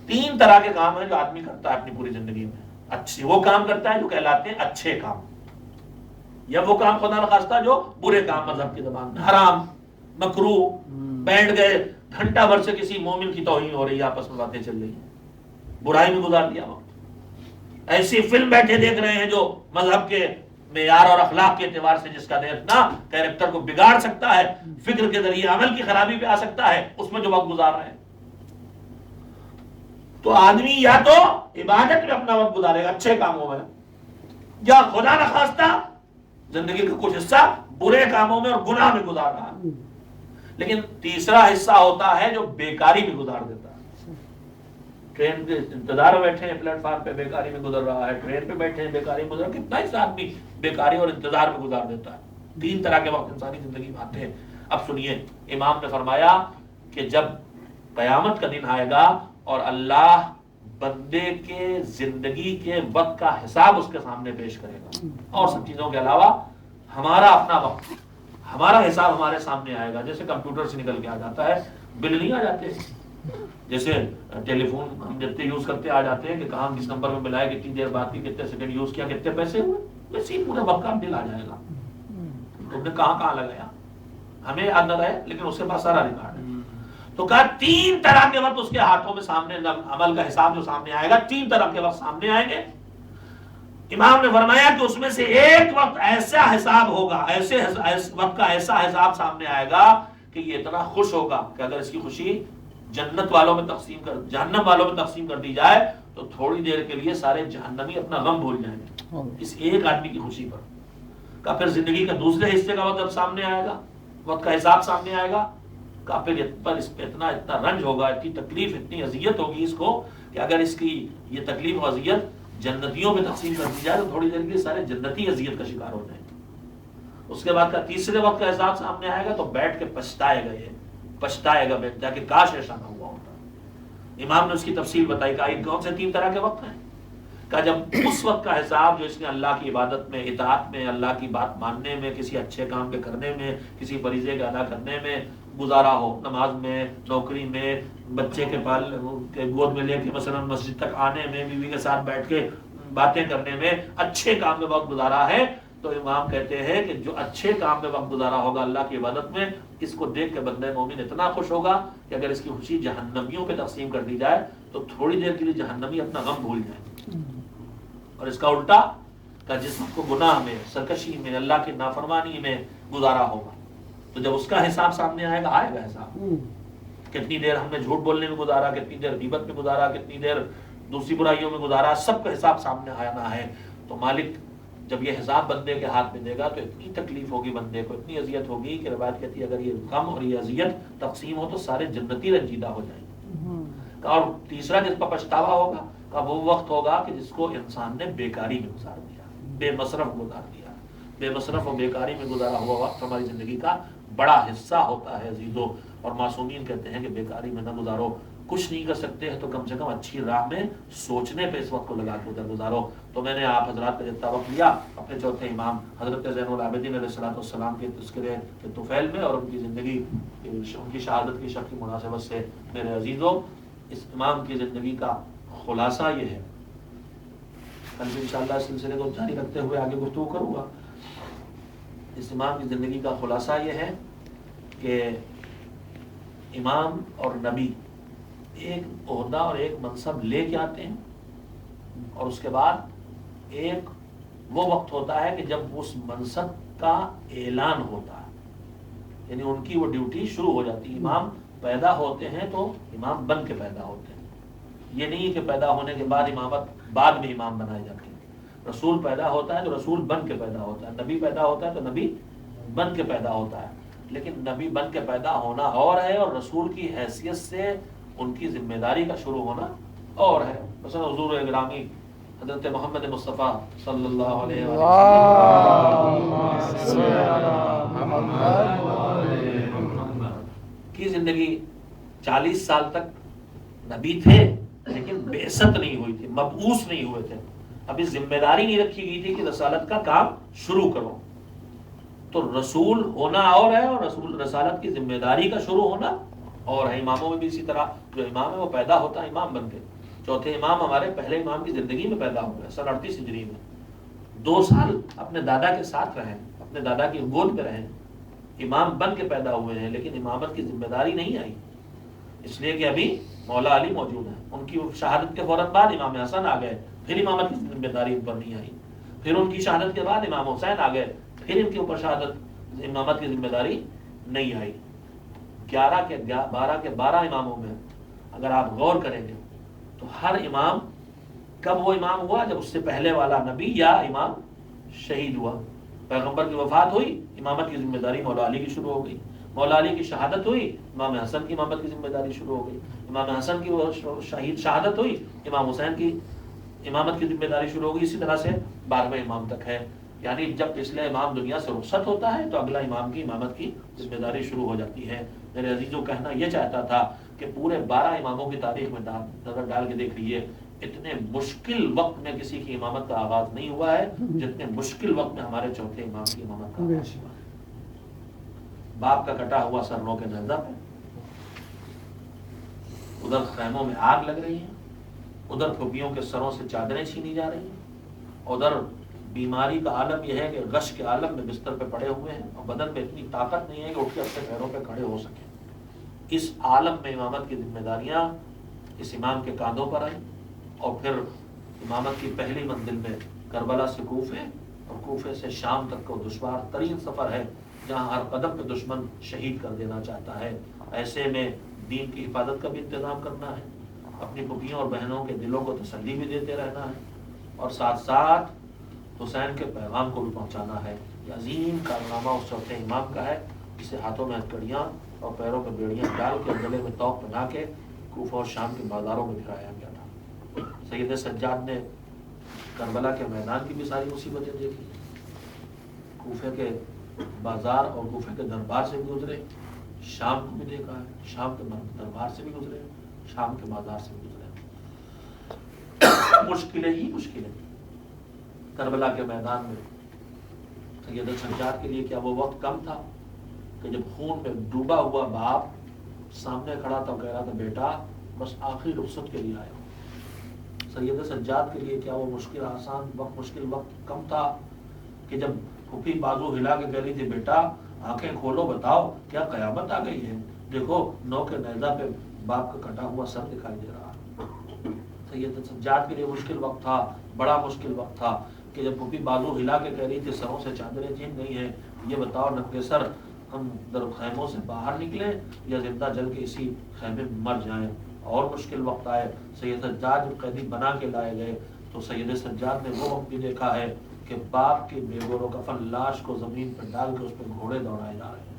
3 طرح کے کام ہیں جو آدمی کرتا ہے اپنی پوری زندگی میں. اچھے وہ کام کرتا ہے جو کہلاتے ہیں اچھے کام, یا وہ کام خدا نخواستہ جو برے کام, مذہب کی زبان میں حرام, مکروہ. بیٹھ گئے گھنٹہ بھر سے کسی مومن کی توہین ہو رہی ہے, آپس میں باتیں چل رہی ہیں, برائی میں گزار دیا وقت. ایسی فلم بیٹھے دیکھ رہے ہیں جو مذہب کے معیار اور اخلاق کے اعتبار سے جس کا دیکھنا کیریکٹر کو بگاڑ سکتا ہے, فکر کے ذریعے عمل کی خرابی پہ آ سکتا ہے, اس میں جو وقت گزار رہے ہیں. تو آدمی یا تو عبادت میں اپنا وقت گزارے گا اچھے کاموں میں, یا خدا نخواستہ زندگی کا کچھ حصہ برے کاموں میں اور گناہ میں گزار رہا ہے. لیکن تیسرا حصہ ہوتا ہے جو بیکاری میں گزار دیتا ہے. ٹرین کے انتظار میں بیٹھے ہیں, پلیٹ فارم پہ بیکاری میں گزر رہا ہے, ٹرین پہ بیٹھے ہیں بیکاری میں گزر, کتنا حصہ آدمی بیکاری اور انتظار میں گزار دیتا ہے. 3 طرح کے وقت انسانی زندگی میں آتے ہیں. اب سنیے, امام نے فرمایا کہ جب قیامت کا دن آئے گا اور اللہ بندے کے زندگی کے وقت کا حساب اس کے سامنے پیش کرے گا, اور سب چیزوں کے علاوہ ہمارا اپنا وقت, ہمارا حساب ہمارے سامنے آئے گا. جیسے کمپیوٹر سے نکل کے آ جاتا ہے, بل نہیں آ جاتے, جیسے ٹیلی فون ہم جتنے یوز کرتے آ جاتے ہیں کہ کہاں کس نمبر میں ملایا, کتنی دیر بات کی, کتنے سیکنڈ یوز کیا, کتنے پیسے ہوئے, ویسے ہی پورا وقت کا بل آ جائے گا. تم نے کہاں کہاں لگایا ہمیں یاد نہ رہے, لیکن اس کے پاس سارا ریکارڈ ہے. تو کہا 3 طرح کے وقت اس کے ہاتھوں میں سامنے, عمل کا حساب جو سامنے آئے گا, 3 طرح کے وقت سامنے آئیں گے. امام نے فرمایا کہ اس میں سے ایک وقت ایسا حساب ہوگا, ایسے وقت کا ایسا حساب سامنے آئے گا کہ یہ اتنا خوش ہوگا کہ اگر اس کی خوشی جنت والوں میں تقسیم کر, جہنم والوں میں تقسیم کر دی جائے تو تھوڑی دیر کے لیے سارے جہنمی اپنا غم بھول جائیں گے اس ایک آدمی کی خوشی پر. کہ پھر زندگی کا دوسرے حصے کا وقت جب سامنے آئے گا, وقت کا حساب سامنے آئے گا, کہ پھر اس پہ اتنا رنج ہوگا, اتنی تکلیف, اتنی اذیت ہوگی اس کو کہ اگر اس کی یہ تکلیف و اذیت جنتیوں میں تقسیم کر دی جائے تو تھوڑی دیر کے لیے سارے جنتی اذیت کا شکار ہو جائیں گے. اس کے بعد کا تیسرے وقت کا حساب سامنے آئے گا تو بیٹھ کے پچھتائے گا, یہ پچھتائے گا بیٹھ جا کے, کاش ایسا نہ ہوا ہوتا. امام نے اس کی تفصیل بتائی کہ یہ کون سے 3 طرح کے وقت ہیں. کہ جب اس وقت کا حساب جو اس نے اللہ کی عبادت میں, اطاعت میں, اللہ کی بات ماننے میں, کسی اچھے کام پہ کرنے میں, کسی فریضے کا ادا کرنے میں گزارا ہو, نماز میں, نوکری میں, بچے کے گود میں لے کے مثلا مسجد تک آنے میں, بیوی کے ساتھ بیٹھ کے باتیں کرنے میں, اچھے کام میں وقت گزارا ہے, تو امام کہتے ہیں کہ جو اچھے کام میں وقت گزارا ہوگا اللہ کی عبادت میں, اس کو دیکھ کے بندہ مومن اتنا خوش ہوگا کہ اگر اس کی خوشی جہنمیوں پہ تقسیم کر دی جائے تو تھوڑی دیر کے لیے جہنمی اپنا غم بھول جائیں. اور اس کا الٹا کہ جس کو گناہ میں, سرکشی میں, اللہ کی نافرمانی میں گزارا ہوگا, تو جب اس کا حساب سامنے آئے گا حساب, کتنی دیر ہم نے جھوٹ بولنے میں گزارا, کتنی دیر غیبت میں گزارا, کتنی دیر دوسری برائیوں میں گزارا, سب کا حساب سامنے آنا ہے. تو مالک جب یہ حساب بندے کے ہاتھ میں دے گا تو اتنی تکلیف ہوگی بندے کو, اتنی اذیت ہوگی کہ روایت کہتی ہے اگر یہ غم اور یہ اذیت تقسیم ہو تو سارے جنتی رنجیدہ ہو جائیں گے. اور تیسرا جس پر پچھتاوا ہوگا کہ وہ وقت ہوگا کہ جس کو انسان نے بیکاری میں گزار دیا, بے مصرف گزار دیا. بے مصرف اور بیکاری میں گزارا ہوا وقت ہماری زندگی کا بڑا حصہ ہوتا ہے عزیزو. اور معصومین کہتے ہیں کہ بیکاری میں نہ گزارو, کچھ نہیں کر سکتے ہیں تو کم سے کم اچھی راہ میں سوچنے پہ اس وقت کو لگا کے ادھر گزارو. تو میں نے آپ حضرات کا جتنا وقت لیا اپنے چوتھے امام حضرت زین العابدین علیہ السلام کے تذکرے کے طفیل میں اور ان کی زندگی, ان کی شہادت کی شب کی مناسبت سے میرے عزیزو, اس امام کی زندگی کا خلاصہ یہ ہے. کل بھی انشاءاللہ اس سلسلے کو جاری رکھتے ہوئے آگے گفتگو کروں گا. اس امام کی زندگی کا خلاصہ یہ ہے کہ امام اور نبی ایک عہدہ اور ایک منصب لے کے آتے ہیں, اور اس کے بعد ایک وہ وقت ہوتا ہے کہ جب اس منصب کا اعلان ہوتا ہے, یعنی ان کی وہ ڈیوٹی شروع ہو جاتی ہے. امام پیدا ہوتے ہیں تو امام بن کے پیدا ہوتے ہیں, یہ نہیں کہ پیدا ہونے کے بعد امامت بعد میں امام بنائے جاتے ہیں. رسول پیدا ہوتا ہے تو رسول بن کے پیدا ہوتا ہے, نبی پیدا ہوتا ہے تو نبی بن کے پیدا ہوتا ہے. لیکن نبی بن کے پیدا ہونا اور ہے، اور رسول کی حیثیت سے ان کی ذمہ داری کا شروع ہونا اور ہے. مثلا حضور گرامی حضرت محمد مصطفیٰ صلی اللہ علیہ وسلم کی زندگی 40 سال تک نبی تھے لیکن بعثت نہیں ہوئی تھی، مبعوث نہیں ہوئے تھے. ابھی ذمہ داری نہیں رکھی گئی تھی کہ رسالت کا کام شروع کرو. تو رسول ہونا اور ہے، اور رسول رسالت کی ذمہ داری کا شروع ہونا اور ہے. اماموں میں بھی اسی طرح جو امام ہے وہ پیدا ہوتا ہے امام بن کے. چوتھے امام ہمارے پہلے امام کی زندگی میں پیدا ہوئے سن 38 ہجری میں. 2 سال اپنے دادا کے ساتھ رہیں، اپنے دادا کی گود میں رہیں، امام بن کے پیدا ہوئے ہیں، لیکن امامت کی ذمہ داری نہیں آئی، اس لیے کہ ابھی مولا علی موجود ہیں. ان کی شہادت کے فوراً بعد امام حسن آ گئے، پھر امامت کی ذمہ داری ان پر نہیں آئی. پھر ان کی شہادت کے بعد امام حسین آ گئے، پھر ان کے اوپر شہادت امامت کی ذمہ داری نہیں آئی. 12 کے 12 اماموں میں اگر آپ غور کریں گے تو ہر امام کب وہ امام ہوا جب اس سے پہلے والا نبی یا امام شہید ہوا. پیغمبر کی وفات ہوئی، امامت کی ذمہ داری مولا علی کی شروع ہو گئی. مولا علی کی شہادت ہوئی، امام حسن کی امامت کی ذمہ داری شروع ہو گئی. امام حسن کی شہادت ہوئی، امام حسین کی امامت کی ذمہ داری شروع ہو گئی. اسی طرح سے 12ویں امام تک ہے. یعنی جب پچھلا امام دنیا سے رخصت ہوتا ہے تو اگلا امام کی امامت کی ذمہ داری شروع ہو جاتی ہے. میرے عزیزوں کہنا یہ چاہتا تھا کہ پورے 12 اماموں کی تاریخ میں نظر ڈال کے دیکھ لیجیے، اتنے مشکل وقت میں کسی کی امامت کا آغاز نہیں ہوا ہے جتنے مشکل وقت میں ہمارے چوتھے امام کی امامت کا آغاز ہوا ہے. باپ کا کٹا ہوا سر رو کے نیزہ پہ، ادھر خیموں میں آگ لگ رہی ہے، ادھر پھوپھیوں کے سروں سے چادریں چھینی جا رہی ہیں، ادھر بیماری کا عالم یہ ہے کہ غش کے عالم میں بستر پہ پڑے ہوئے ہیں اور بدن میں اتنی طاقت نہیں ہے کہ اٹھ کے اپنے پیروں پہ کھڑے ہو سکیں. اس عالم میں امامت کی ذمہ داریاں اس امام کے کاندھوں پر آئیں، اور پھر امامت کی پہلی منزل میں کربلا سے کوفے اور کوفے سے شام تک کا دشوار ترین سفر ہے جہاں ہر قدم پہ دشمن شہید کر دینا چاہتا ہے. ایسے میں دین کی حفاظت کا بھی انتظام کرنا ہے، اپنی پھوپھیوں اور بہنوں کے دلوں کو تسلی بھی دیتے رہنا ہے، اور ساتھ ساتھ حسین کے پیغام کو بھی پہنچانا ہے. یہ عظیم کارنامہ اس چوتھے امام کا ہے جسے ہاتھوں میں ہتھکڑیاں اور پیروں پہ بیڑیاں ڈال کے گلے میں توق بنا کے کوفہ اور شام کے بازاروں میں پھرایا گیا تھا. سید سجاد نے کربلا کے میدان کی بھی ساری مصیبتیں دیکھی، کوفے کے بازار اور کوفے کے دربار سے بھی گزرے، شام کو بھی دیکھا ہے، شام کے دربار سے بھی گزرے، شام کے بازار سے بھی گزرے. مشکلیں ہی مشکلیں. کربلا کے میدان میں سید سجاد کے لیے کیا وہ وقت کم تھا کہ جب خون میں ڈوبا ہوا باپ سامنے کھڑا تھا، کہہ رہا تھا بیٹا بس آخری رخصت کے لیے آیا ہوں. سید سجاد کے لیے کیا وہ مشکل وقت کم تھا کہ جب پھوپھی بازو ہلا کے کہہ رہی تھی بیٹا آنکھیں کھولو بتاؤ کیا قیامت آ گئی ہے، دیکھو نو کے نیزہ پہ باپ کا کٹا ہوا سر دکھائی دے رہا. سید سجاد کے لیے مشکل وقت تھا، بڑا مشکل وقت تھا کہ جب پھوپھی بازو ہلا کے کہہ رہی تھی سروں سے چادریں چھین گئی ہیں، یہ بتاؤ ننگے سر ہم در خیموں سے باہر نکلیں یا زندہ جل کے اسی خیمے میں مر جائیں. اور مشکل وقت آئے. سید سجاد جب قیدی بنا کے لائے گئے تو سید سجاد نے وہ وقت بھی دیکھا ہے کہ باپ کے بے گور و کفن لاش کو زمین پر ڈال کے اس پہ گھوڑے دوڑائے جا رہے ہیں.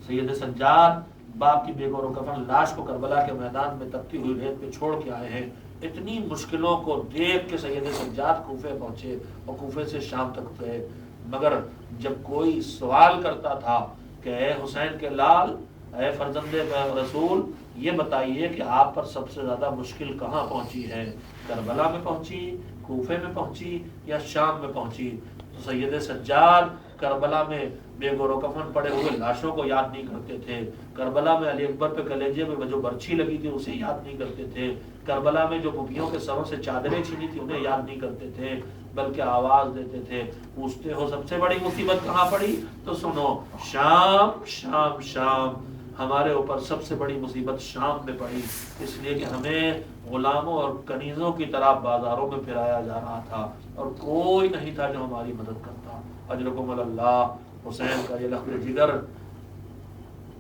سید سجاد باپ کی بے گور و کفن لاش کو کربلا کے میدان میں تپتی ہوئی ریت پہ چھوڑ کے آئے ہیں. اتنی مشکلوں کو دیکھ کے سید سجاد کوفے پہنچے اور کوفے سے شام تک گئے. مگر جب کوئی سوال کرتا تھا کہ اے حسین کے لال، اے فرزند رسول، یہ بتائیے کہ آپ پر سب سے زیادہ مشکل کہاں پہنچی ہے، کربلا میں پہنچی، کوفے میں پہنچی یا شام میں پہنچی؟ تو سید سجاد کربلا میں بے گور و کفن پڑے ہوئے لاشوں کو یاد نہیں کرتے تھے، کربلا میں علی اکبر پہ کلیجے میں جو برچھی لگی تھی اسے یاد نہیں کرتے تھے، کربلا میں جو پھوپھیوں کے سروں سے چادریں چھینی تھی انہیں یاد نہیں کرتے تھے، بلکہ آواز دیتے تھے. پوچھتے ہو سب سے بڑی مصیبت کہاں پڑی؟ تو سنو، شام شام شام. ہمارے اوپر سب سے بڑی مصیبت شام میں پڑی، اس لیے کہ ہمیں غلاموں اور کنیزوں کی طرح بازاروں میں پھرایا جا رہا تھا اور کوئی نہیں تھا جو ہماری مدد کرتا. اجرکم اللہ. حسین کا یہ لخت جگر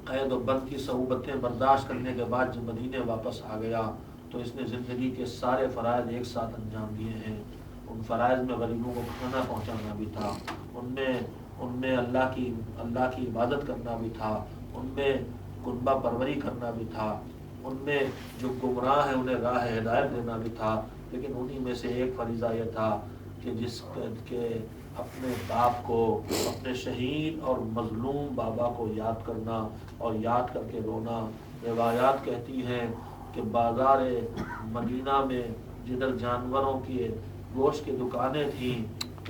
قید و بند کی صعوبتیں برداشت کرنے کے بعد جب مدینے واپس آ گیا تو اس نے زندگی کے سارے فرائض ایک ساتھ انجام دیے ہیں. ان فرائض میں غریبوں کو کھانا پہنچانا بھی تھا، ان میں ان میں اللہ کی عبادت کرنا بھی تھا، ان میں کنبہ پروری کرنا بھی تھا، ان میں جو گمراہ ہیں انہیں راہ ہدایت دینا بھی تھا، لیکن انہی میں سے ایک فریضہ یہ تھا کہ جس کے اپنے باپ کو، اپنے شہید اور مظلوم بابا کو یاد کرنا اور یاد کر کے رونا۔ روایات کہتی ہیں کہ بازار مدینہ میں جدھر جانوروں کے گوشت کی دکانیں تھیں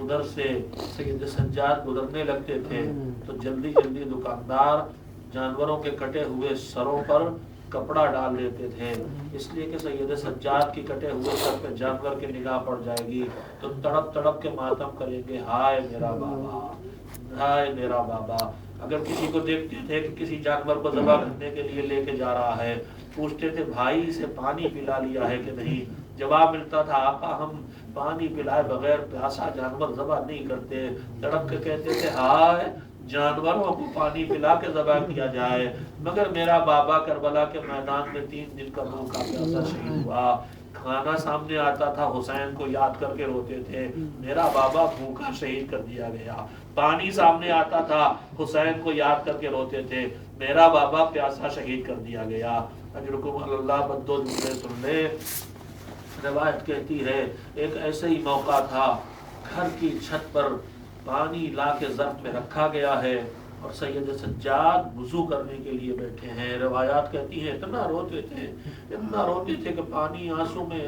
ادھر سے سید سجاد گزرنے لگتے تھے تو جلدی جلدی دکاندار جانوروں کے کٹے ہوئے سروں پر کپڑا ڈال دیتے تھے، اس لیے کہ سید سجاد کی کٹے ہوئے سر پہ جانور کی نگاہ پڑ جائے گی تو تڑپ تڑپ کے ماتم کریں گے، ہائے میرا بابا، ہائے میرا بابا۔ اگر کسی کو دیکھتے تھے کہ کسی جانور کو ذبح کرنے کے لیے لے کے جا رہا ہے، پوچھتے تھے بھائی اسے پانی پلا لیا ہے کہ نہیں؟ جواب ملتا تھا آقا ہم پانی پلائے بغیر پیاسا جانور ذبح نہیں کرتے۔ تڑپ کے کہتے تھے ہائے جانوروں کو پانی پلا کے ذبح کیا جائے، مگر میرا بابا کربلا کے میدان میں 3 دن کا بھوکا پیاسا شہید ہوا۔ کھانا سامنے آتا تھا حسین کو یاد کر کے روتے تھے، میرا بابا بھوکا شہید کر دیا گیا۔ پانی سامنے آتا تھا حسین کو یاد کر کے روتے تھے، میرا بابا پیاسا شہید کر دیا گیا۔ اجرکم اللہ بدو جملے سن لے۔ روایت کہتی ہے ایک ایسے ہی موقع تھا، گھر کی چھت پر پانی لا کے ظرف میں رکھا گیا ہے اور سید سجاد وضو کرنے کے لیے بیٹھے ہیں۔ روایات کہتی ہیں اتنا روتے تھے کہ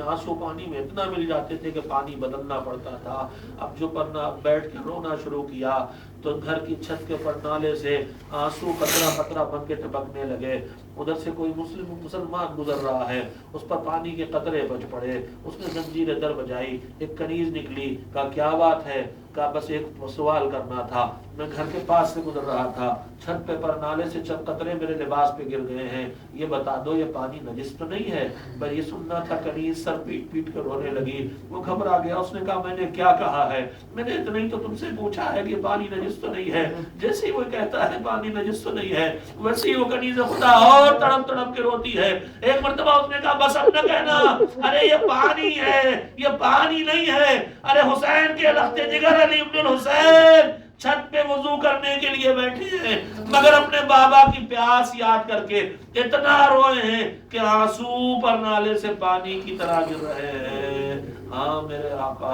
آنسو پانی میں اتنا مل جاتے تھے کہ پانی بدلنا پڑتا تھا۔ اب جو پڑھنا بیٹھ کے رونا شروع کیا تو گھر کی چھت کے اوپر نالے سے آنسو قطرہ قطرہ بن کے ٹپکنے لگے۔ ادھر سے کوئی مسلمان گزر رہا ہے، اس پر پانی کے قطرے بج پڑے، اس نے زنجیر در بجائی، ایک کنیز نکلی، کہا کیا بات ہے؟ کہا بس ایک سوال کرنا تھا، میں گھر کے پاس سے گزر رہا تھا، چھت پہ پر نالے سے چند قطرے میرے لباس پہ گر گئے ہیں، یہ بتا دو یہ پانی نجس تو نہیں ہے؟ بس یہ سننا تھا۔ کنیز سر پیٹ پیٹ کر رونے لگی، وہ گھبرا گیا، اس نے کہا میں نے کیا کہا ہے؟ میں نے اتنا ہی تو تم سے پوچھا ہے کہ پانی نجس تو نہیں ہے۔ جیسے ہی وہ کہتا ہے پانی نجس تو نہیں ہے، ویسے ہی وہ کنیز خدا اور تڑپ تڑپ کے روتی ہے۔ ایک مرتبہ اس نے کہا بس اب نہ کہنا، ارے یہ پانی ہے، یہ پانی نہیں ہے۔ ارے حسین کے لخت جگر علی ابن الحسین چھت پہ وضو کرنے کے لیے بیٹھے ہیں، مگر اپنے بابا کی پیاس یاد کر کے اتنا روئے ہیں کہ آنسو پر نالے سے پانی کی طرح گر رہے ہیں۔ ہاں میرے آقا،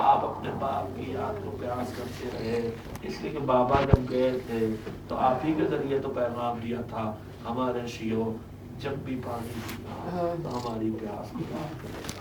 آپ اپنے باپ کی یاد کو پیاس کرتے رہے، اس لیے کہ بابا جب گئے تھے تو آپ ہی کے ذریعے تو پیغام دیا تھا ہمارے شیعوں جب بھی پانی پینا تو ہماری پیاس کو یاد کرے۔